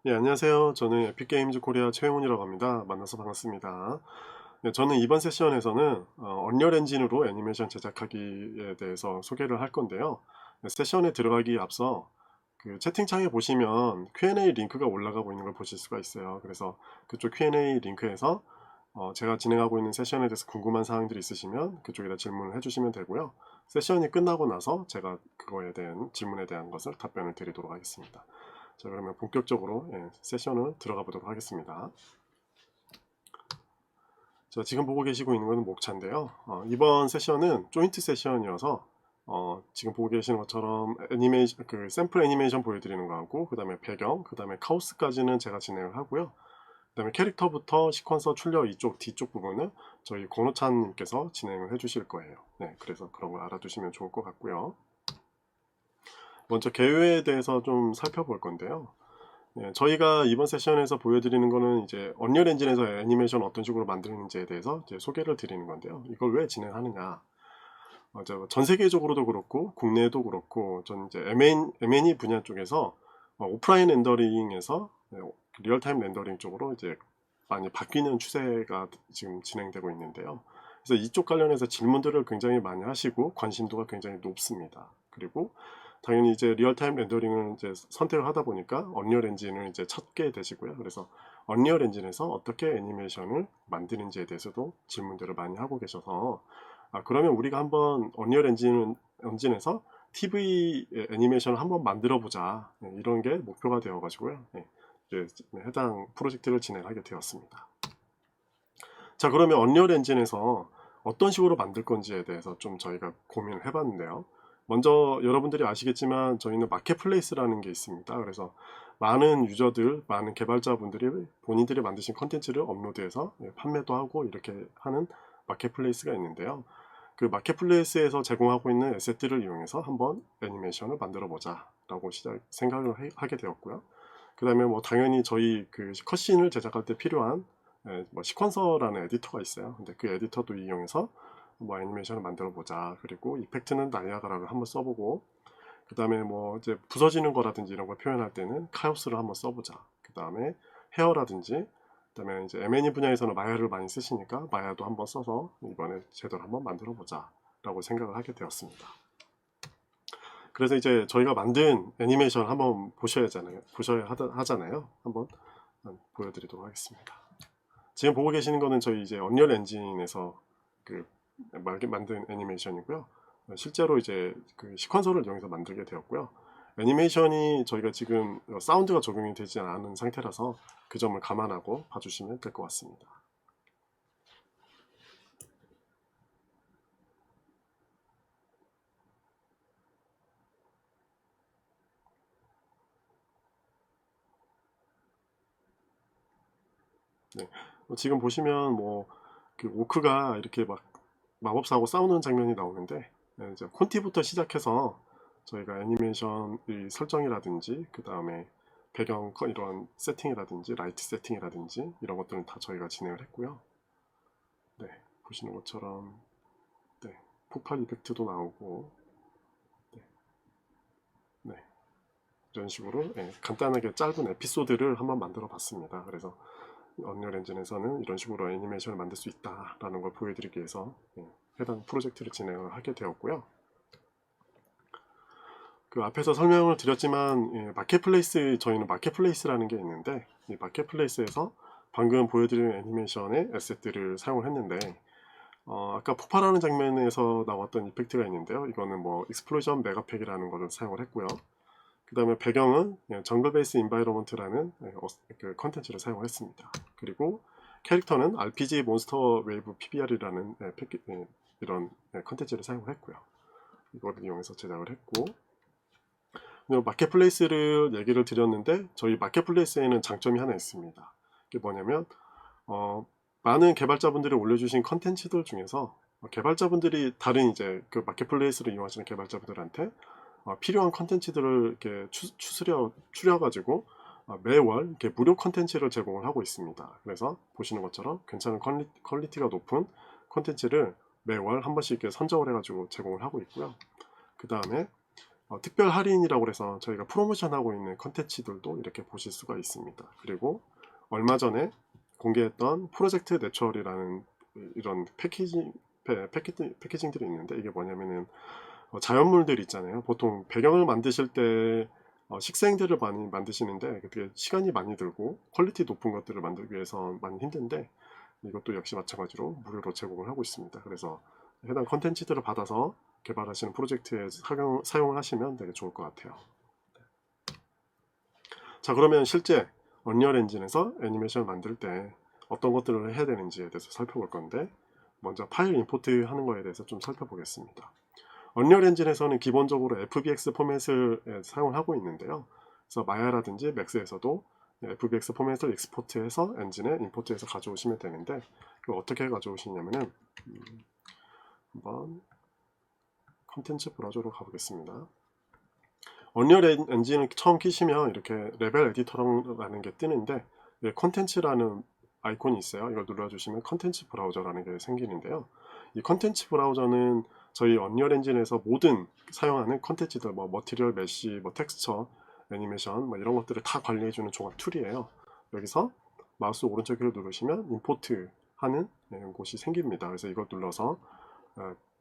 네, 안녕하세요. 저는 에픽게임즈 코리아 최영훈이라고 합니다. 만나서 반갑습니다. 네, 저는 이번 세션에서는 언리얼 엔진으로 애니메이션 제작하기에 대해서 소개를 할 건데요. 네, 세션에 들어가기 앞서 그 채팅창에 보시면 Q&A 링크가 올라가고 있는 걸 보실 수가 있어요. 그래서 그쪽 Q&A 링크에서 제가 진행하고 있는 세션에 대해서 궁금한 사항들이 있으시면 그쪽에다 질문을 해주시면 되고요. 세션이 끝나고 나서 제가 그거에 대한 질문에 대한 것을 답변을 드리도록 하겠습니다. 자, 그러면 본격적으로 세션을 들어가 보도록 하겠습니다. 자, 지금 보고 계시고 있는 것은 목차인데요. 이번 세션은 조인트 세션이어서 지금 보고 계시는 것처럼 애니메이션, 그 샘플 애니메이션 보여드리는 거하고 그 다음에 배경, 그 다음에 카오스까지는 제가 진행을 하고요. 그 다음에 캐릭터부터 시퀀서 출력 이쪽 뒤쪽 부분은 저희 권호찬님께서 진행을 해주실 거예요. 네, 그래서 그런 걸 알아두시면 좋을 것 같고요. 먼저 개요에 대해서 좀 살펴볼 건데요. 네, 저희가 이번 세션에서 보여드리는 거는 이제 언리얼 엔진에서 애니메이션 어떤 식으로 만드는지에 대해서 이제 소개를 드리는 건데요. 이걸 왜 진행하느냐? 전 세계적으로도 그렇고 국내도 그렇고 전 이제 M&E 분야 쪽에서 오프라인 렌더링에서 리얼타임 렌더링 쪽으로 이제 많이 바뀌는 추세가 지금 진행되고 있는데요. 그래서 이쪽 관련해서 질문들을 굉장히 많이 하시고 관심도가 굉장히 높습니다. 그리고 당연히 이제 리얼타임 렌더링을 이제 선택을 하다 보니까 언리얼 엔진을 이제 찾게 되시고요. 그래서 언리얼 엔진에서 어떻게 애니메이션을 만드는지에 대해서도 질문들을 많이 하고 계셔서 그러면 우리가 한번 언리얼 엔진에서 TV 애니메이션을 한번 만들어 보자. 이런 게 목표가 되어 가지고요. 해당 프로젝트를 진행하게 되었습니다. 자, 그러면 언리얼 엔진에서 어떤 식으로 만들 건지에 대해서 좀 저희가 고민을 해봤는데요. 먼저 여러분들이 아시겠지만 저희는 마켓플레이스라는 게 있습니다. 그래서 많은 유저들, 많은 개발자분들이 본인들이 만드신 컨텐츠를 업로드해서 판매도 하고 이렇게 하는 마켓플레이스가 있는데요. 그 마켓플레이스에서 제공하고 있는 에셋들을 이용해서 한번 애니메이션을 만들어 보자 라고 생각을 하게 되었고요. 그 다음에 뭐 당연히 저희 그 컷신을 제작할 때 필요한 뭐 시퀀서라는 에디터가 있어요. 근데 그 에디터도 이용해서 뭐 애니메이션을 만들어 보자. 그리고 이펙트는 나이아가라를 한번 써보고 그 다음에 뭐 이제 부서지는 거라든지 이런 걸 표현할 때는 카오스를 한번 써보자. 그 다음에 헤어라든지 그다음에 이제 M&E 분야에서는 마야를 많이 쓰시니까 마야도 한번 써서 이번에 제대로 한번 만들어 보자 라고 생각을 하게 되었습니다. 그래서 이제 저희가 만든 애니메이션 한번 보셔야 하잖아요. 한번 보여드리도록 하겠습니다. 지금 보고 계시는 거는 저희 이제 언리얼 엔진에서 그 만든 애니메이션이고요. 실제로 이제 그 시퀀서를 이용해서 만들게 되었고요. 애니메이션이 저희가 지금 사운드가 적용이 되지 않은 상태라서 그 점을 감안하고 봐주시면 될 것 같습니다. 네. 지금 보시면 뭐 그 오크가 이렇게 막 마법사하고 싸우는 장면이 나오는데 이제 콘티부터 시작해서 저희가 애니메이션 설정이라든지 그 다음에 배경 이런 세팅이라든지 라이트 세팅이라든지 이런 것들은 다 저희가 진행을 했고요. 네, 보시는 것처럼 네, 폭발 이펙트도 나오고 네, 네, 이런 식으로 간단하게 짧은 에피소드를 한번 만들어 봤습니다. 그래서 언리얼 엔진에서는 이런 식으로 애니메이션을 만들 수 있다라는 걸 보여드리기 위해서 해당 프로젝트를 진행을 하게 되었고요. 그 앞에서 설명을 드렸지만 저희는 마켓플레이스라는 게 있는데 이 마켓플레이스에서 방금 보여드린 애니메이션의 에셋들을 사용을 했는데 아까 폭발하는 장면에서 나왔던 이펙트가 있는데요. 이거는 뭐 익스플로전 메가팩이라는 것을 사용을 했고요. 그 다음에 배경은 정글 베이스 인바이러먼트라는 그 컨텐츠를 사용을 했습니다. 그리고 캐릭터는 RPG 몬스터 웨이브 PBR이라는 이런 컨텐츠를 사용을 했고요. 이거를 이용해서 제작을 했고 마켓플레이스를 얘기를 드렸는데 저희 마켓플레이스에는 장점이 하나 있습니다. 이게 뭐냐면 많은 개발자분들이 올려주신 컨텐츠들 중에서 개발자분들이 다른 이제 그 마켓플레이스를 이용하시는 개발자분들한테 필요한 컨텐츠들을 이렇게 추려가지고 매월 이렇게 무료 컨텐츠를 제공을 하고 있습니다. 그래서 보시는 것처럼 괜찮은 퀄리티가 높은 컨텐츠를 매월 한 번씩 이렇게 선정을 해가지고 제공을 하고 있고요. 그 다음에 특별 할인이라고 해서 저희가 프로모션하고 있는 컨텐츠들도 이렇게 보실 수가 있습니다. 그리고 얼마 전에 공개했던 프로젝트 내추럴이라는 이런 패키징들이 있는데, 이게 뭐냐면은 자연물들 있잖아요. 보통 배경을 만드실 때 식생들을 많이 만드시는데 그게 시간이 많이 들고 퀄리티 높은 것들을 만들기 위해서 많이 힘든데, 이것도 역시 마찬가지로 무료로 제공을 하고 있습니다. 그래서 해당 컨텐츠들을 받아서 개발하시는 프로젝트에 사용을 하시면 되게 좋을 것 같아요. 자, 그러면 실제 언리얼 엔진에서 애니메이션을 만들 때 어떤 것들을 해야 되는지에 대해서 살펴볼 건데, 먼저 파일 임포트 하는 거에 대해서 좀 살펴보겠습니다. 언리얼 엔진에서는 기본적으로 FBX 포맷을 사용을 하고 있는데요. 그래서 마야라든지 맥스에서도 FBX 포맷을 익스포트해서 엔진에 임포트해서 가져오시면 되는데, 이거 어떻게 가져오시냐면은 한번 컨텐츠 브라우저로 가보겠습니다. 언리얼 엔진을 처음 키시면 이렇게 레벨 에디터라는 게 뜨는데, 컨텐츠라는 아이콘이 있어요. 이걸 눌러주시면 컨텐츠 브라우저라는 게 생기는데요. 이 컨텐츠 브라우저는 저희 언리얼 엔진에서 모든 사용하는 컨텐츠들, 뭐 머티리얼, 메시, 뭐 텍스처, 애니메이션, 뭐 이런 것들을 다 관리해주는 종합 툴이에요. 여기서 마우스 오른쪽 을 누르시면 임포트 하는 곳이 생깁니다. 그래서 이걸 눌러서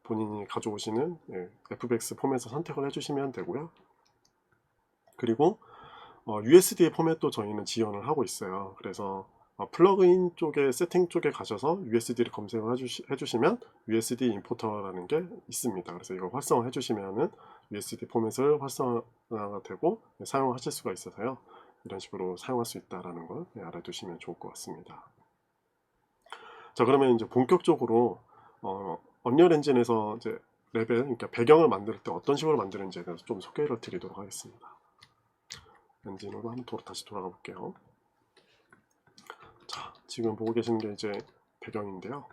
본인이 가져오시는 FBX 포맷을 선택을 해주시면 되고요. 그리고 USD 포맷도 저희는 지원을 하고 있어요. 그래서 플러그인 쪽에 세팅 쪽에 가셔서 USD를 검색을 해주시면 USD 임포터라는 게 있습니다. 그래서 이걸 활성화 해주시면은 USD 포맷을 활성화가 되고 사용하실 수가 있어서요. 이런 식으로 사용할 수 있다라는 걸 알아두시면 좋을 것 같습니다. 자, 그러면 이제 본격적으로 언리얼 엔진에서 이제 레벨, 그러니까 배경을 만들 때 어떤 식으로 만드는지에 대해서 좀 소개를 드리도록 하겠습니다. 엔진으로 한번 다시 돌아가 볼게요. 자, 지금 보고 계시는 게 이제 배경인데요.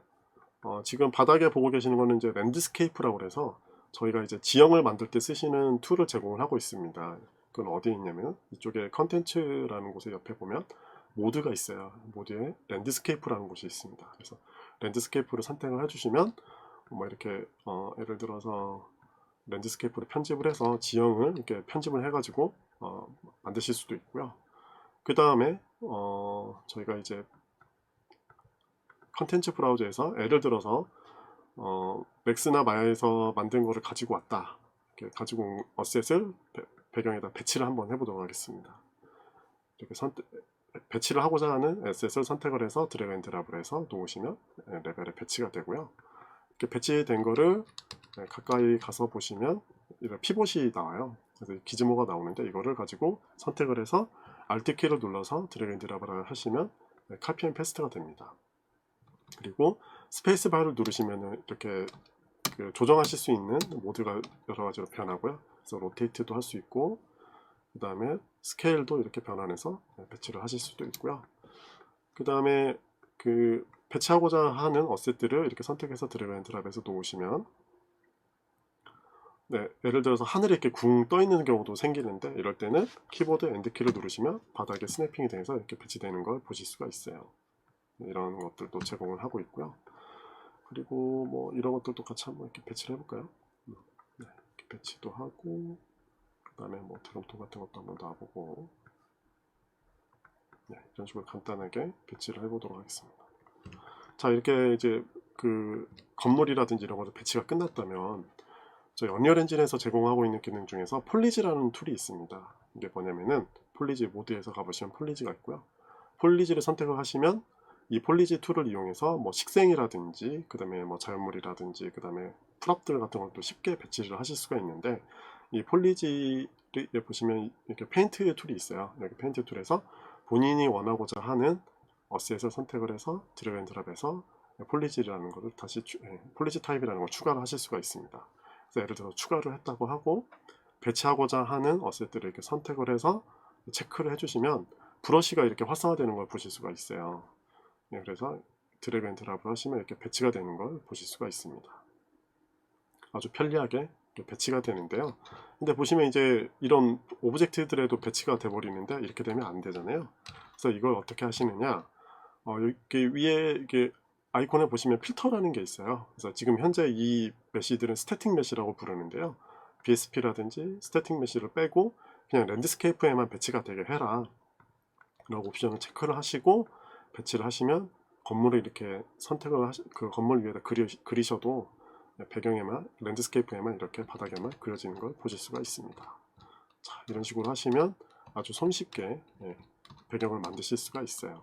지금 바닥에 보고 계시는 거는 이제 랜드스케이프라고 해서 저희가 이제 지형을 만들 때 쓰시는 툴을 제공을 하고 있습니다. 그건 어디에 있냐면 이쪽에 컨텐츠라는 곳에 옆에 보면 모드가 있어요. 모드에 랜드스케이프라는 곳이 있습니다. 그래서 랜드스케이프를 선택을 해주시면 뭐 이렇게 예를 들어서 랜드스케이프를 편집을 해서 지형을 이렇게 편집을 해가지고 만드실 수도 있고요. 그 다음에 저희가 이제 컨텐츠 브라우저에서 예를 들어서 맥스나 마야에서 만든 거를 가지고 왔다. 이렇게 가지고 온 어셋을 배경에다 배치를 한번 해보도록 하겠습니다. 이렇게 배치를 하고자 하는 어셋을 선택을 해서 드래그 앤 드랍을 해서 놓으시면 레벨에 배치가 되고요. 이렇게 배치된 거를 가까이 가서 보시면 이런 피봇이 나와요. 그래서 기즈모가 나오는데 이거를 가지고 선택을 해서 Alt 키를 눌러서 드래그 앤 드랍을 하시면 카피 앤 페스트가 됩니다. 그리고 스페이스 바를 누르시면 이렇게 조정하실 수 있는 모드가 여러 가지로 변하고요. 그래서 로테이트도 할 수 있고, 그 다음에 스케일도 이렇게 변환해서 배치를 하실 수도 있고요. 그 다음에 배치하고자 하는 어셋들을 이렇게 선택해서 드래그 앤 드랍해서 놓으시면 예를 들어서 하늘에 이렇게 궁 떠 있는 경우도 생기는데, 이럴 때는 키보드 엔드키를 누르시면 바닥에 스냅핑이 돼서 이렇게 배치되는 걸 보실 수가 있어요. 이런 것들도 제공을 하고 있고요. 그리고 뭐 이런 것들도 같이 한번 이렇게 배치를 해볼까요? 이렇게 배치도 하고, 그 다음에 뭐 드럼통 같은 것도 한번 놔보고, 이런 식으로 간단하게 배치를 해보도록 하겠습니다. 자, 이렇게 이제 건물이라든지 이런 것들 배치가 끝났다면 저희 언리얼 엔진에서 제공하고 있는 기능 중에서 폴리지라는 툴이 있습니다. 이게 뭐냐면은 폴리지 모드에서 가보시면 폴리지가 있고요. 폴리지를 선택을 하시면 이 폴리지 툴을 이용해서 뭐 식생이라든지 그 다음에 뭐 자연물이라든지 그 다음에 프랍들 같은 것도 쉽게 배치를 하실 수가 있는데, 이 폴리지에 보시면 이렇게 페인트 툴이 있어요. 여기 페인트 툴에서 본인이 원하고자 하는 어셋을 선택을 해서 드래그 앤 드랍해서 폴리지라는 것을 다시 폴리지 타입이라는 걸 추가를 하실 수가 있습니다. 그래서 예를 들어 추가를 했다고 하고 배치하고자 하는 어셋들을 이렇게 선택을 해서 체크를 해주시면 브러쉬가 이렇게 활성화되는 걸 보실 수가 있어요. 그래서 드래그 앤 드랍을 하시면 이렇게 배치가 되는 걸 보실 수가 있습니다. 아주 편리하게 배치가 되는데요. 근데 보시면 이제 이런 오브젝트들에도 배치가 돼 버리는데 이렇게 되면 안 되잖아요. 그래서 이걸 어떻게 하시느냐, 여기 위에 이게 아이콘에 보시면 필터라는 게 있어요. 그래서 지금 현재 이 메시들은 스태틱 메시라고 부르는데요. BSP라든지 스태틱 메시를 빼고 그냥 랜드스케이프에만 배치가 되게 해라 라고 옵션을 체크를 하시고 배치를 하시면 건물을 이렇게 선택을 그 건물 위에다 그리셔도 배경에만 랜드스케이프에만 이렇게 바닥에만 그려지는 걸 보실 수가 있습니다. 자, 이런 식으로 하시면 아주 손쉽게 배경을 만드실 수가 있어요.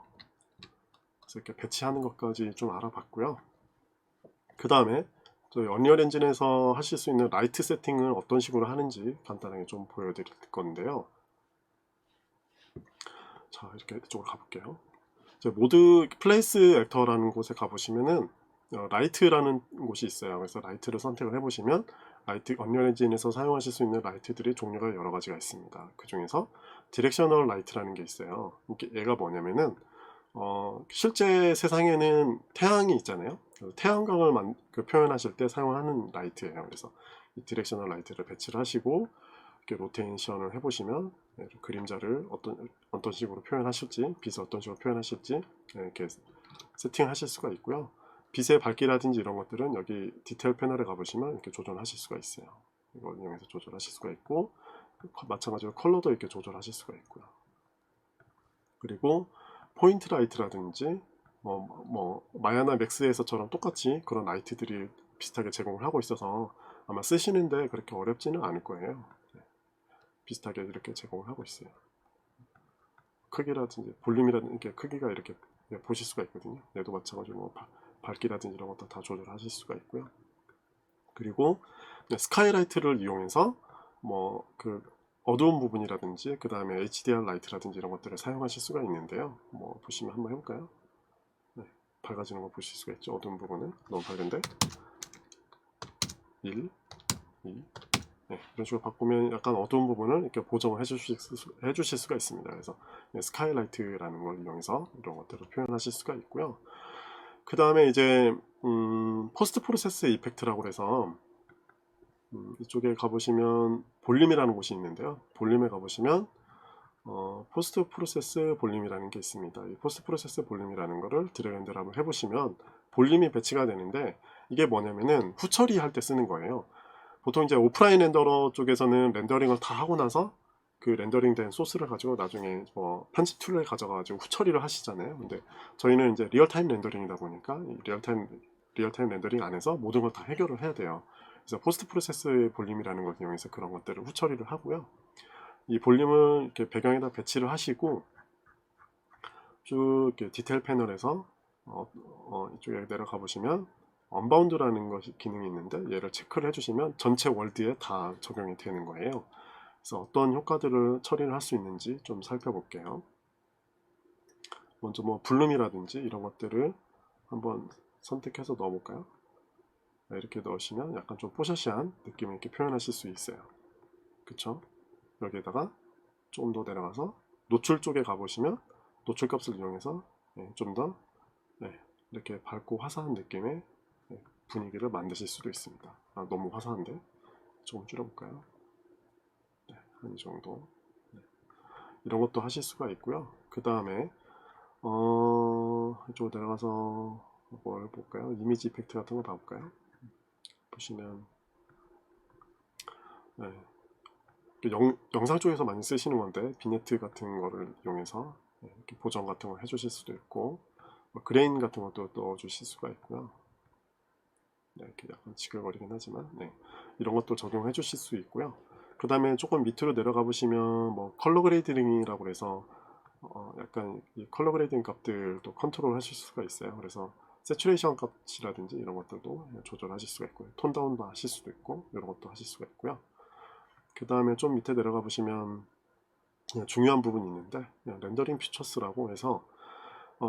그래서 이렇게 배치하는 것까지 좀 알아봤고요. 그 다음에 저희 언리얼 엔진에서 하실 수 있는 라이트 세팅을 어떤 식으로 하는지 간단하게 좀 보여드릴 건데요. 자, 이렇게 이쪽으로 가볼게요. 모드 플레이스 액터라는 곳에 가보시면은 라이트라는 곳이 있어요. 그래서 라이트를 선택을 해보시면 라이트 언리얼 엔진에서 사용하실 수 있는 라이트들이 종류가 여러 가지가 있습니다. 그 중에서 디렉셔널 라이트라는 게 있어요. 얘가 뭐냐면은 실제 세상에는 태양이 있잖아요. 태양광을 표현하실 때 사용하는 라이트예요. 그래서 이 디렉셔널 라이트를 배치를 하시고 이렇게 로테이션을 해보시면 그림자를 어떤 식으로 표현하실지, 빛을 어떤 식으로 표현하실지 이렇게 세팅하실 수가 있고요. 빛의 밝기라든지 이런 것들은 여기 디테일 패널에 가보시면 이렇게 조절하실 수가 있어요. 이걸 이용해서 조절하실 수가 있고, 마찬가지로 컬러도 이렇게 조절하실 수가 있고요. 그리고 포인트 라이트라든지 마야나 맥스에서처럼 똑같이 그런 라이트들이 비슷하게 제공을 하고 있어서 아마 쓰시는데 그렇게 어렵지는 않을 거예요. 비슷하게 이렇게 제공을 하고 있어요. 크기라든지 볼륨이라든지 이렇게 크기가 이렇게 보실 수가 있거든요. 얘도 마찬가지로 밝기라든지 이런 것도 다 조절하실 수가 있고요. 그리고 스카이라이트를 이용해서 그 어두운 부분이라든지 그 다음에 HDR 라이트라든지 이런 것들을 사용하실 수가 있는데요. 보시면 한번 해볼까요? 네, 밝아지는 거 보실 수가 있죠. 어두운 부분은 너무 밝은데 1, 2, 이런 식으로 바꾸면 약간 어두운 부분을 이렇게 보정을 해주실 수가 있습니다. 그래서 스카이라이트라는 걸 이용해서 이런 것들을 표현하실 수가 있고요. 그 다음에 이제 포스트 프로세스 이펙트라고 해서 이쪽에 가보시면 볼륨이라는 곳이 있는데요. 볼륨에 가보시면 포스트 프로세스 볼륨이라는 게 있습니다. 이 포스트 프로세스 볼륨이라는 거를 드래그 앤 드랍을 해보시면 볼륨이 배치가 되는데 이게 뭐냐면은 후처리 할 때 쓰는 거예요. 보통 이제 오프라인 렌더러 쪽에서는 렌더링을 다 하고 나서 그 렌더링 된 소스를 가지고 나중에 편집 툴을 가져가지고 후처리를 하시잖아요. 근데 저희는 이제 리얼타임 렌더링이다 보니까 이 리얼타임 렌더링 안에서 모든 걸 다 해결을 해야 돼요. 그래서 포스트 프로세스 볼륨이라는 걸 이용해서 그런 것들을 후처리를 하고요. 이 볼륨을 이렇게 배경에다 배치를 하시고 쭉 이렇게 디테일 패널에서 이쪽에 내려가 보시면 언바운드라는 것이 기능이 있는데 얘를 체크를 해주시면 전체 월드에 다 적용이 되는 거예요. 그래서 어떤 효과들을 처리를 할 수 있는지 좀 살펴볼게요. 먼저 블룸이라든지 이런 것들을 한번 선택해서 넣어볼까요? 이렇게 넣으시면 약간 좀 뽀샤시한 느낌을 이렇게 표현하실 수 있어요. 그쵸? 여기에다가 조금 더 내려가서 노출 쪽에 가보시면 노출 값을 이용해서 좀 더 이렇게 밝고 화사한 느낌의 분위기를 만드실 수도 있습니다. 너무 화사한데 조금 줄여볼까요? 한 이 정도. 이런 것도 하실 수가 있고요. 그 다음에 이쪽으로 내려가서 뭘 볼까요? 이미지 이펙트 같은 거 봐볼까요? 보시면 영상 쪽에서 많이 쓰시는 건데 비네트 같은 거를 이용해서 이렇게 보정 같은 걸 해주실 수도 있고 그레인 같은 것도 넣어주실 수가 있고요. 이렇게 약간 지글거리긴 하지만 이런 것도 적용해 주실 수 있고요. 그 다음에 조금 밑으로 내려가 보시면 컬러 그레이딩이라고 해서 약간 이 컬러 그레이딩 값들도 컨트롤 하실 수가 있어요. 그래서 세츄레이션 값이라든지 이런 것들도 조절하실 수가 있고요. 톤 다운도 하실 수도 있고 이런 것도 하실 수가 있고요. 그 다음에 좀 밑에 내려가 보시면 중요한 부분이 있는데 렌더링 피처스라고 해서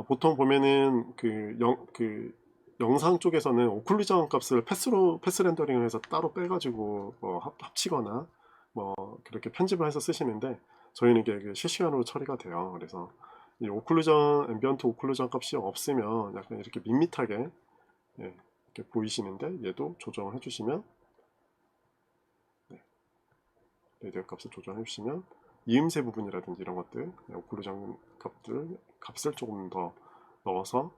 보통 보면은 그 영상 쪽에서는 오클루전 값을 패스 렌더링을 해서 따로 빼가지고 합치거나 그렇게 편집을 해서 쓰시는데 저희는 이게 실시간으로 처리가 돼요. 그래서 이 앰비언트 오클루전 값이 없으면 약간 이렇게 밋밋하게 이렇게 보이시는데 얘도 조정을 해주시면 레이디어 값을 조정해 주시면 이음새 부분이라든지 이런 것들 오클루전 값을 조금 더 넣어서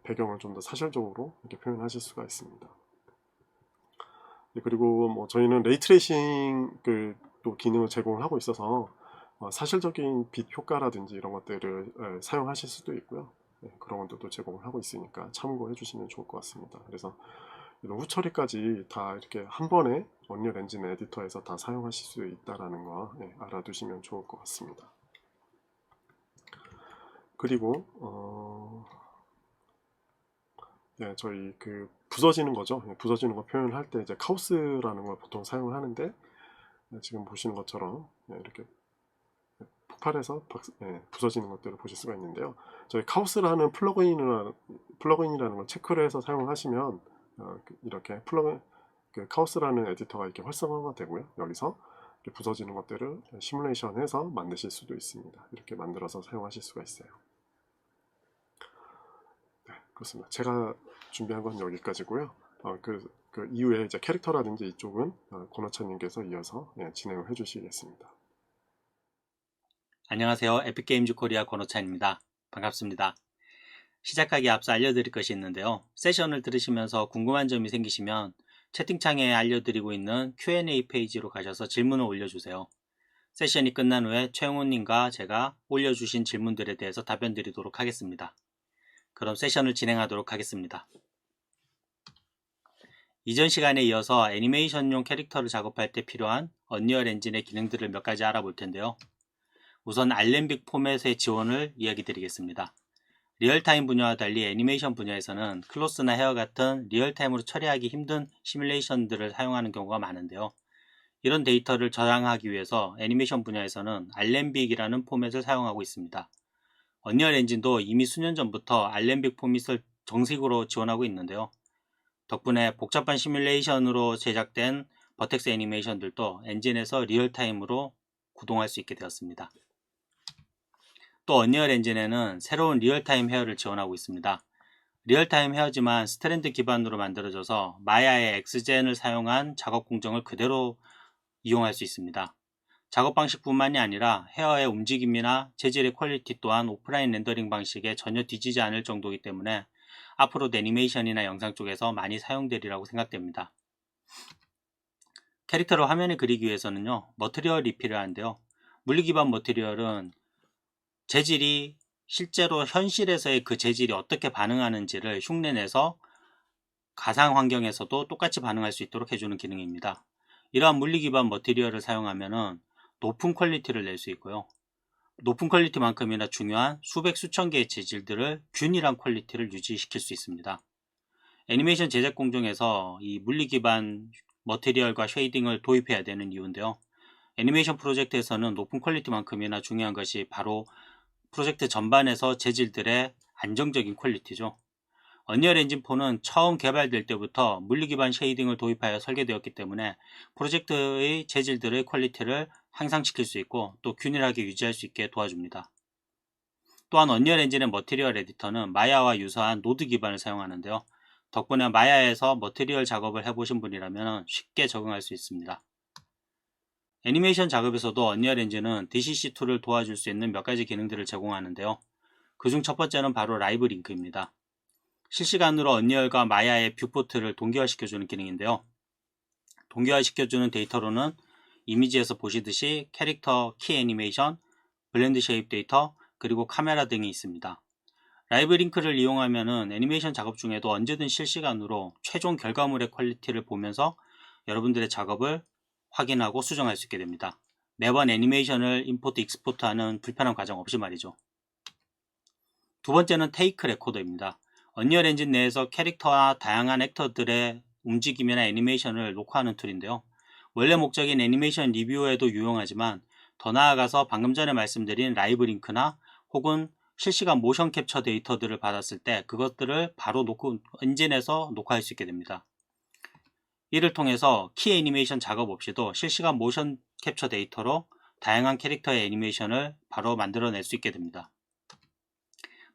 배경을 좀 더 사실적으로 이렇게 표현하실 수가 있습니다. 그리고 뭐 저희는 레이트레이싱 또 기능을 제공을 하고 있어서 사실적인 빛 효과라든지 이런 것들을 사용하실 수도 있고요. 그런 것도 또 제공을 하고 있으니까 참고해 주시면 좋을 것 같습니다. 그래서 이런 후처리까지 다 이렇게 한 번에 언리얼 엔진 에디터에서 다 사용하실 수 있다라는 거 알아두시면 좋을 것 같습니다. 그리고 저희 부서지는 거죠. 부서지는 거 표현할 때 이제 카오스라는 걸 보통 사용을 하는데 지금 보시는 것처럼 이렇게 폭발해서 부서지는 것들을 보실 수가 있는데요. 저희 카오스라는 플러그인이라는 걸 체크를 해서 사용하시면 이렇게 카오스라는 에디터가 이렇게 활성화가 되고요. 여기서 이렇게 부서지는 것들을 시뮬레이션해서 만드실 수도 있습니다. 이렇게 만들어서 사용하실 수가 있어요. 네, 그렇습니다. 제가 준비한 건 여기까지고요. 그 이후에 이제 캐릭터라든지 이쪽은 권호찬님께서 이어서 진행을 해주시겠습니다. 안녕하세요. 에픽게임즈 코리아 권호찬입니다. 반갑습니다. 시작하기에 앞서 알려드릴 것이 있는데요. 세션을 들으시면서 궁금한 점이 생기시면 채팅창에 알려드리고 있는 Q&A 페이지로 가셔서 질문을 올려주세요. 세션이 끝난 후에 최영훈님과 제가 올려주신 질문들에 대해서 답변 드리도록 하겠습니다. 그럼 세션을 진행하도록 하겠습니다. 이전 시간에 이어서 애니메이션용 캐릭터를 작업할 때 필요한 언리얼 엔진의 기능들을 몇 가지 알아볼 텐데요. 우선 알렘빅 포맷의 지원을 이야기 드리겠습니다. 리얼타임 분야와 달리 애니메이션 분야에서는 클로스나 헤어 같은 리얼타임으로 처리하기 힘든 시뮬레이션들을 사용하는 경우가 많은데요. 이런 데이터를 저장하기 위해서 애니메이션 분야에서는 알렘빅이라는 포맷을 사용하고 있습니다. 언리얼 엔진도 이미 수년 전부터 알렘빅 포맷을 정식으로 지원하고 있는데요. 덕분에 복잡한 시뮬레이션으로 제작된 버텍스 애니메이션들도 엔진에서 리얼타임으로 구동할 수 있게 되었습니다. 또 언리얼 엔진에는 새로운 리얼타임 헤어를 지원하고 있습니다. 리얼타임 헤어지만 스트랜드 기반으로 만들어져서 마야의 엑스젠을 사용한 작업 공정을 그대로 이용할 수 있습니다. 작업 방식뿐만이 아니라 헤어의 움직임이나 재질의 퀄리티 또한 오프라인 렌더링 방식에 전혀 뒤지지 않을 정도이기 때문에 앞으로도 애니메이션이나 영상 쪽에서 많이 사용되리라고 생각됩니다. 캐릭터를 화면에 그리기 위해서는요, 머티리얼이 필요한데요. 물리 기반 머티리얼은 재질이 실제로 현실에서의 그 재질이 어떻게 반응하는지를 흉내내서 가상 환경에서도 똑같이 반응할 수 있도록 해주는 기능입니다. 이러한 물리 기반 머티리얼을 사용하면 높은 퀄리티를 낼 수 있고요. 높은 퀄리티만큼이나 중요한 수백 수천 개의 재질들을 균일한 퀄리티를 유지시킬 수 있습니다. 애니메이션 제작 공정에서 이 물리 기반 머티리얼과 쉐이딩을 도입해야 되는 이유인데요. 애니메이션 프로젝트에서는 높은 퀄리티만큼이나 중요한 것이 바로 프로젝트 전반에서 재질들의 안정적인 퀄리티죠. 언리얼 엔진 4는 처음 개발될 때부터 물리 기반 쉐이딩을 도입하여 설계되었기 때문에 프로젝트의 재질들의 퀄리티를 향상시킬 수 있고 또 균일하게 유지할 수 있게 도와줍니다. 또한 언리얼 엔진의 머티리얼 에디터는 마야와 유사한 노드 기반을 사용하는데요. 덕분에 마야에서 머티리얼 작업을 해보신 분이라면 쉽게 적응할 수 있습니다. 애니메이션 작업에서도 언리얼 엔진은 DCC2를 도와줄 수 있는 몇 가지 기능들을 제공하는데요. 그중 첫 번째는 바로 라이브 링크입니다. 실시간으로 언리얼과 마야의 뷰포트를 동기화시켜주는 기능인데요. 동기화시켜주는 데이터로는 이미지에서 보시듯이 캐릭터 키 애니메이션, 블렌드 쉐입 데이터, 그리고 카메라 등이 있습니다. 라이브 링크를 이용하면 애니메이션 작업 중에도 언제든 실시간으로 최종 결과물의 퀄리티를 보면서 여러분들의 작업을 확인하고 수정할 수 있게 됩니다. 매번 애니메이션을 임포트 익스포트하는 불편한 과정 없이 말이죠. 두 번째는 테이크 레코더입니다. 언리얼 엔진 내에서 캐릭터와 다양한 액터들의 움직임이나 애니메이션을 녹화하는 툴인데요. 원래 목적인 애니메이션 리뷰에도 유용하지만 더 나아가서 방금 전에 말씀드린 라이브 링크나 혹은 실시간 모션 캡처 데이터들을 받았을 때 그것들을 바로 엔진에서 녹화할 수 있게 됩니다. 이를 통해서 키 애니메이션 작업 없이도 실시간 모션 캡처 데이터로 다양한 캐릭터의 애니메이션을 바로 만들어낼 수 있게 됩니다.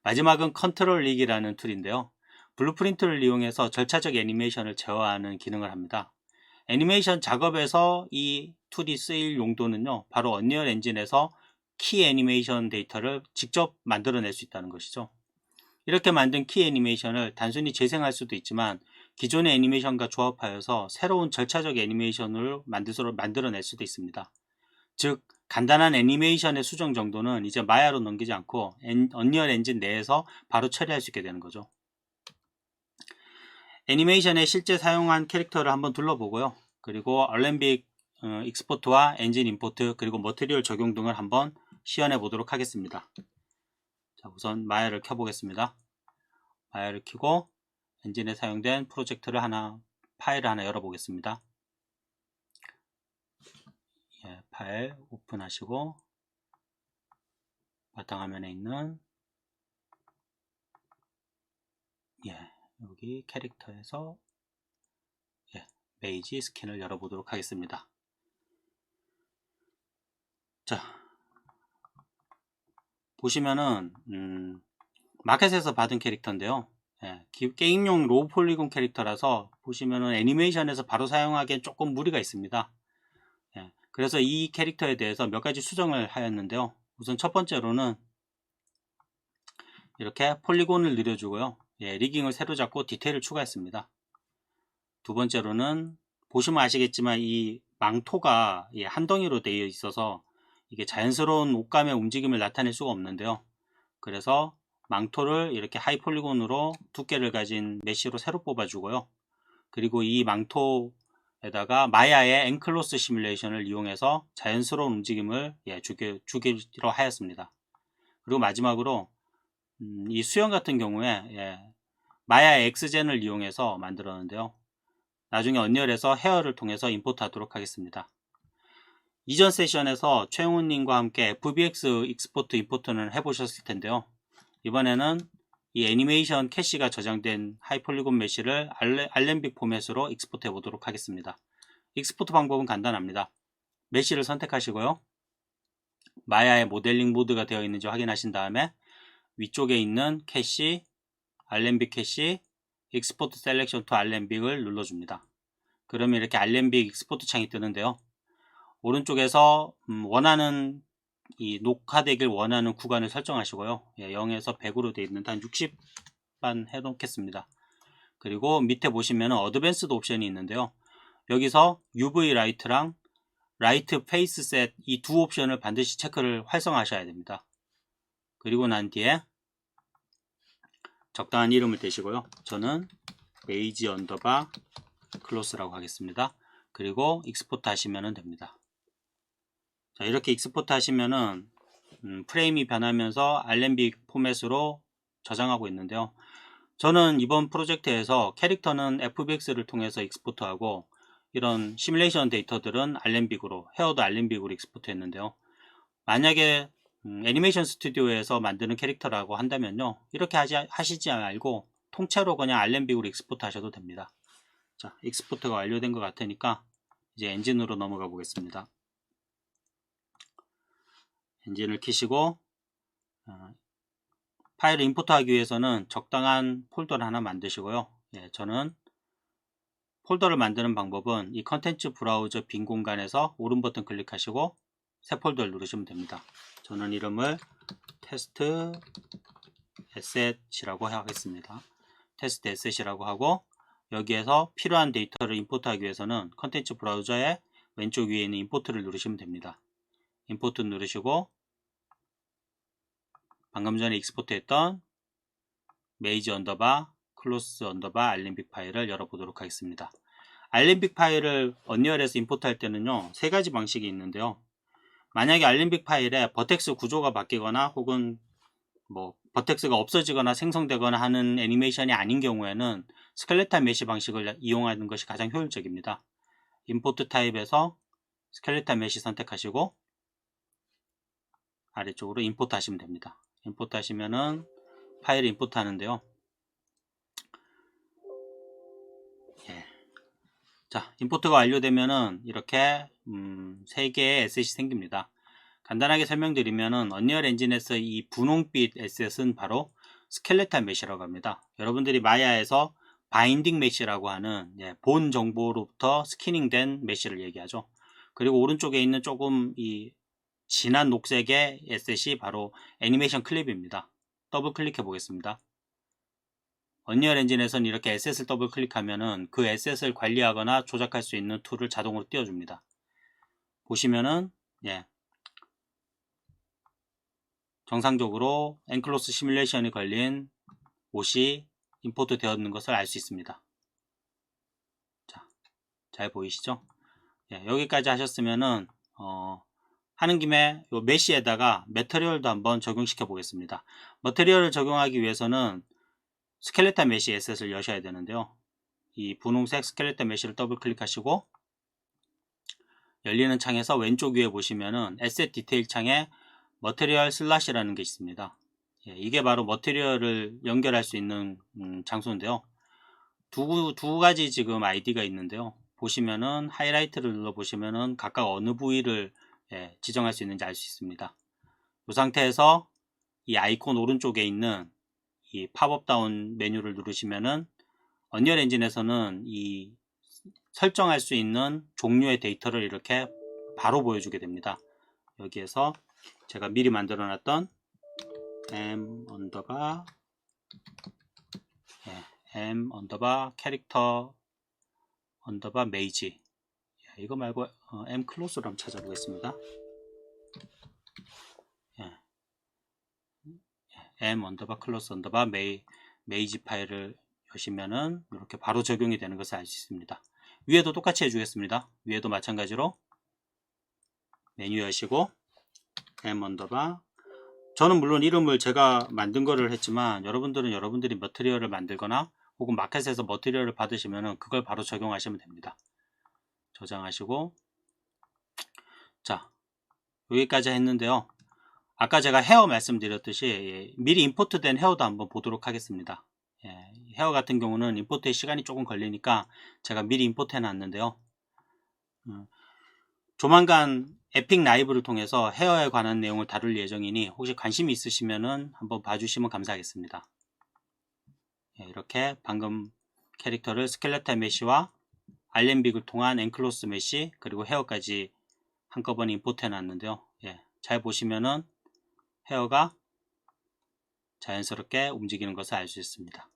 마지막은 컨트롤 릭이라는 툴인데요. 블루프린트를 이용해서 절차적 애니메이션을 제어하는 기능을 합니다. 애니메이션 작업에서 이 툴이 쓰일 용도는요, 바로 언리얼 엔진에서 키 애니메이션 데이터를 직접 만들어낼 수 있다는 것이죠. 이렇게 만든 키 애니메이션을 단순히 재생할 수도 있지만 기존의 애니메이션과 조합하여서 새로운 절차적 애니메이션을 만들어낼 수도 있습니다. 즉 간단한 애니메이션의 수정 정도는 이제 마야로 넘기지 않고 언리얼 엔진 내에서 바로 처리할 수 있게 되는 거죠. 애니메이션에 실제 사용한 캐릭터를 한번 둘러보고요. 그리고 얼렘빅 익스포트와 엔진 임포트 그리고 머티리얼 적용 등을 한번 시연해 보도록 하겠습니다. 자, 우선 마야를 켜보겠습니다. 마야를 켜고 엔진에 사용된 프로젝트를 파일을 하나 열어보겠습니다. 예, 파일 오픈하시고 바탕화면에 있는 여기 캐릭터에서 메이지 스킨을 열어보도록 하겠습니다. 자, 보시면은 마켓에서 받은 캐릭터인데요. 게임용 로우 폴리곤 캐릭터라서 보시면은 애니메이션에서 바로 사용하기엔 조금 무리가 있습니다. 그래서 이 캐릭터에 대해서 몇 가지 수정을 하였는데요. 우선 첫 번째로는 이렇게 폴리곤을 늘려주고요. 리깅을 새로 잡고 디테일을 추가했습니다. 두 번째로는 보시면 아시겠지만 이 망토가 한 덩이로 되어 있어서 이게 자연스러운 옷감의 움직임을 나타낼 수가 없는데요. 그래서 망토를 이렇게 하이 폴리곤으로 두께를 가진 메쉬로 새로 뽑아주고요. 그리고 이 망토에다가 마야의 앵클로스 시뮬레이션을 이용해서 자연스러운 움직임을 주기로 하였습니다. 그리고 마지막으로 이 수영 같은 경우에 마야의 엑스젠을 이용해서 만들었는데요. 나중에 언리얼에서 헤어를 통해서 임포트 하도록 하겠습니다. 이전 세션에서 최영훈님과 함께 FBX 익스포트 임포트는 해보셨을 텐데요. 이번에는 이 애니메이션 캐시가 저장된 하이폴리곤 메쉬를 알렘빅 포맷으로 익스포트 해보도록 하겠습니다. 익스포트 방법은 간단합니다. 메쉬를 선택하시고요. 마야의 모델링 모드가 되어 있는지 확인하신 다음에 위쪽에 있는 캐시, 알렘빅 캐시, 익스포트 셀렉션 투 알렘빅을 눌러줍니다. 그러면 이렇게 알렘빅 익스포트 창이 뜨는데요. 오른쪽에서 원하는 이 녹화되길 원하는 구간을 설정하시고요. 0에서 100으로 되어 있는데 한 60만 해놓겠습니다. 그리고 밑에 보시면 어드밴스드 옵션이 있는데요. 여기서 UV 라이트랑 라이트 페이스 셋 이 두 옵션을 반드시 체크를 활성화하셔야 됩니다. 그리고 난 뒤에 적당한 이름을 대시고요. 저는 메이지 언더바 클로스라고 하겠습니다. 그리고 익스포트 하시면 됩니다. 자, 이렇게 익스포트 하시면은 프레임이 변하면서 알렘빅 포맷으로 저장하고 있는데요. 저는 이번 프로젝트에서 캐릭터는 FBX를 통해서 익스포트하고 이런 시뮬레이션 데이터들은 알렘빅으로, 헤어도 알렘빅으로 익스포트 했는데요. 만약에 애니메이션 스튜디오에서 만드는 캐릭터라고 한다면요, 이렇게 하시지 말고 통째로 그냥 알렘빅으로 익스포트 하셔도 됩니다. 자, 익스포트가 완료된 것 같으니까 이제 엔진으로 넘어가 보겠습니다. 엔진을 켜시고 파일을 임포트하기 위해서는 적당한 폴더를 하나 만드시고요. 저는 폴더를 만드는 방법은 이 컨텐츠 브라우저 빈 공간에서 오른 버튼 클릭하시고 새 폴더를 누르시면 됩니다. 저는 이름을 테스트 에셋이라고 하겠습니다. 테스트 에셋이라고 하고 여기에서 필요한 데이터를 임포트하기 위해서는 컨텐츠 브라우저의 왼쪽 위에 있는 임포트를 누르시면 됩니다. 임포트 누르시고 방금 전에 익스포트 했던 메이지 언더바 클로스 언더바 알렘빅 파일을 열어보도록 하겠습니다. 알렘빅 파일을 언리얼에서 임포트 할 때는요, 세 가지 방식이 있는데요. 만약에 알렘빅 파일에 버텍스 구조가 바뀌거나 혹은 버텍스가 없어지거나 생성되거나 하는 애니메이션이 아닌 경우에는 스켈레탈 메쉬 방식을 이용하는 것이 가장 효율적입니다. 임포트 타입에서 스켈레탈 메쉬 선택하시고 아래쪽으로 임포트 하시면 됩니다. 임포트 하시면은 파일을 임포트 하는데요. 자, 임포트가 완료되면은 이렇게 3개의 에셋이 생깁니다. 간단하게 설명드리면은 언리얼 엔진에서 이 분홍빛 에셋은 바로 스켈레탈 메쉬라고 합니다. 여러분들이 마야에서 바인딩 메쉬라고 하는 본 정보로부터 스키닝된 메쉬를 얘기하죠. 그리고 오른쪽에 있는 조금 이 진한 녹색의 에셋이 바로 애니메이션 클립입니다. 더블 클릭해 보겠습니다. 언리얼 엔진에서는 이렇게 에셋을 더블 클릭하면은 그 에셋을 관리하거나 조작할 수 있는 툴을 자동으로 띄워줍니다. 보시면은 예, 정상적으로 엔클로스 시뮬레이션이 걸린 옷이 임포트 되었는 것을 알 수 있습니다. 자, 잘 보이시죠? 예, 여기까지 하셨으면은 하는 김에 요 메시에다가 매터리얼도 한번 적용시켜 보겠습니다. 매터리얼을 적용하기 위해서는 스켈레톤 메시 에셋을 여셔야 되는데요. 이 분홍색 스켈레톤 메시를 더블 클릭하시고 열리는 창에서 왼쪽 위에 보시면은 에셋 디테일 창에 머테리얼 슬롯이라는 게 있습니다. 예, 이게 바로 머테리얼을 연결할 수 있는 장소인데요. 두 가지 지금 아이디가 있는데요. 보시면은 하이라이트를 눌러 보시면은 각각 어느 부위를 예, 지정할 수 있는지 알 수 있습니다. 이 상태에서 이 아이콘 오른쪽에 있는 이 팝업 다운 메뉴를 누르시면은 언리얼 엔진에서는 이 설정할 수 있는 종류의 데이터를 이렇게 바로 보여주게 됩니다. 여기에서 제가 미리 만들어 놨던 m 언더바 캐릭터 언더바 메이지 이거 말고 m 클로스로 한번 찾아보겠습니다. m 언더바 클로스 언더바 메이지 파일을 여시면은 이렇게 바로 적용이 되는 것을 알 수 있습니다. 위에도 똑같이 해주겠습니다. 위에도 마찬가지로 메뉴 여시고 m 언더바 저는 물론 이름을 제가 만든 거를 했지만 여러분들은 여러분들이 머티리얼을 만들거나 혹은 마켓에서 머티리얼을 받으시면은 그걸 바로 적용하시면 됩니다. 저장하시고 자 여기까지 했는데요. 아까 제가 헤어 말씀드렸듯이 예, 미리 임포트된 헤어도 한번 보도록 하겠습니다. 예, 헤어 같은 경우는 임포트에 시간이 조금 걸리니까 제가 미리 임포트 해놨는데요. 조만간 에픽 라이브를 통해서 헤어에 관한 내용을 다룰 예정이니 혹시 관심이 있으시면은 한번 봐주시면 감사하겠습니다. 예, 이렇게 방금 캐릭터를 스켈레톤 메시와 알렌빅을 통한 엔클로스 메시 그리고 헤어까지 한꺼번에 임포트 해놨는데요. 예, 잘 보시면은 헤어가 자연스럽게 움직이는 것을 알 수 있습니다.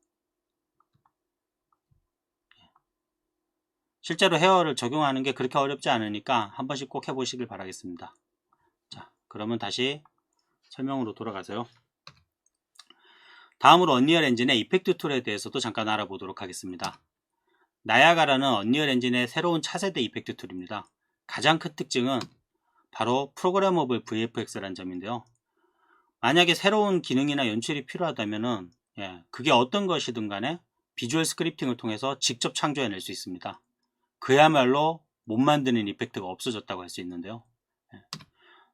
실제로 헤어를 적용하는 게 그렇게 어렵지 않으니까 한 번씩 꼭 해보시길 바라겠습니다. 자, 그러면 다시 설명으로 돌아가서요. 다음으로 언리얼 엔진의 이펙트 툴에 대해서도 잠깐 알아보도록 하겠습니다. 나야가라는 언리얼 엔진의 새로운 차세대 이펙트 툴입니다. 가장 큰 특징은 바로 프로그래머블 VFX라는 점인데요. 만약에 새로운 기능이나 연출이 필요하다면은 그게 어떤 것이든 간에 비주얼 스크립팅을 통해서 직접 창조해낼 수 있습니다. 그야말로 못 만드는 이펙트가 없어졌다고 할 수 있는데요.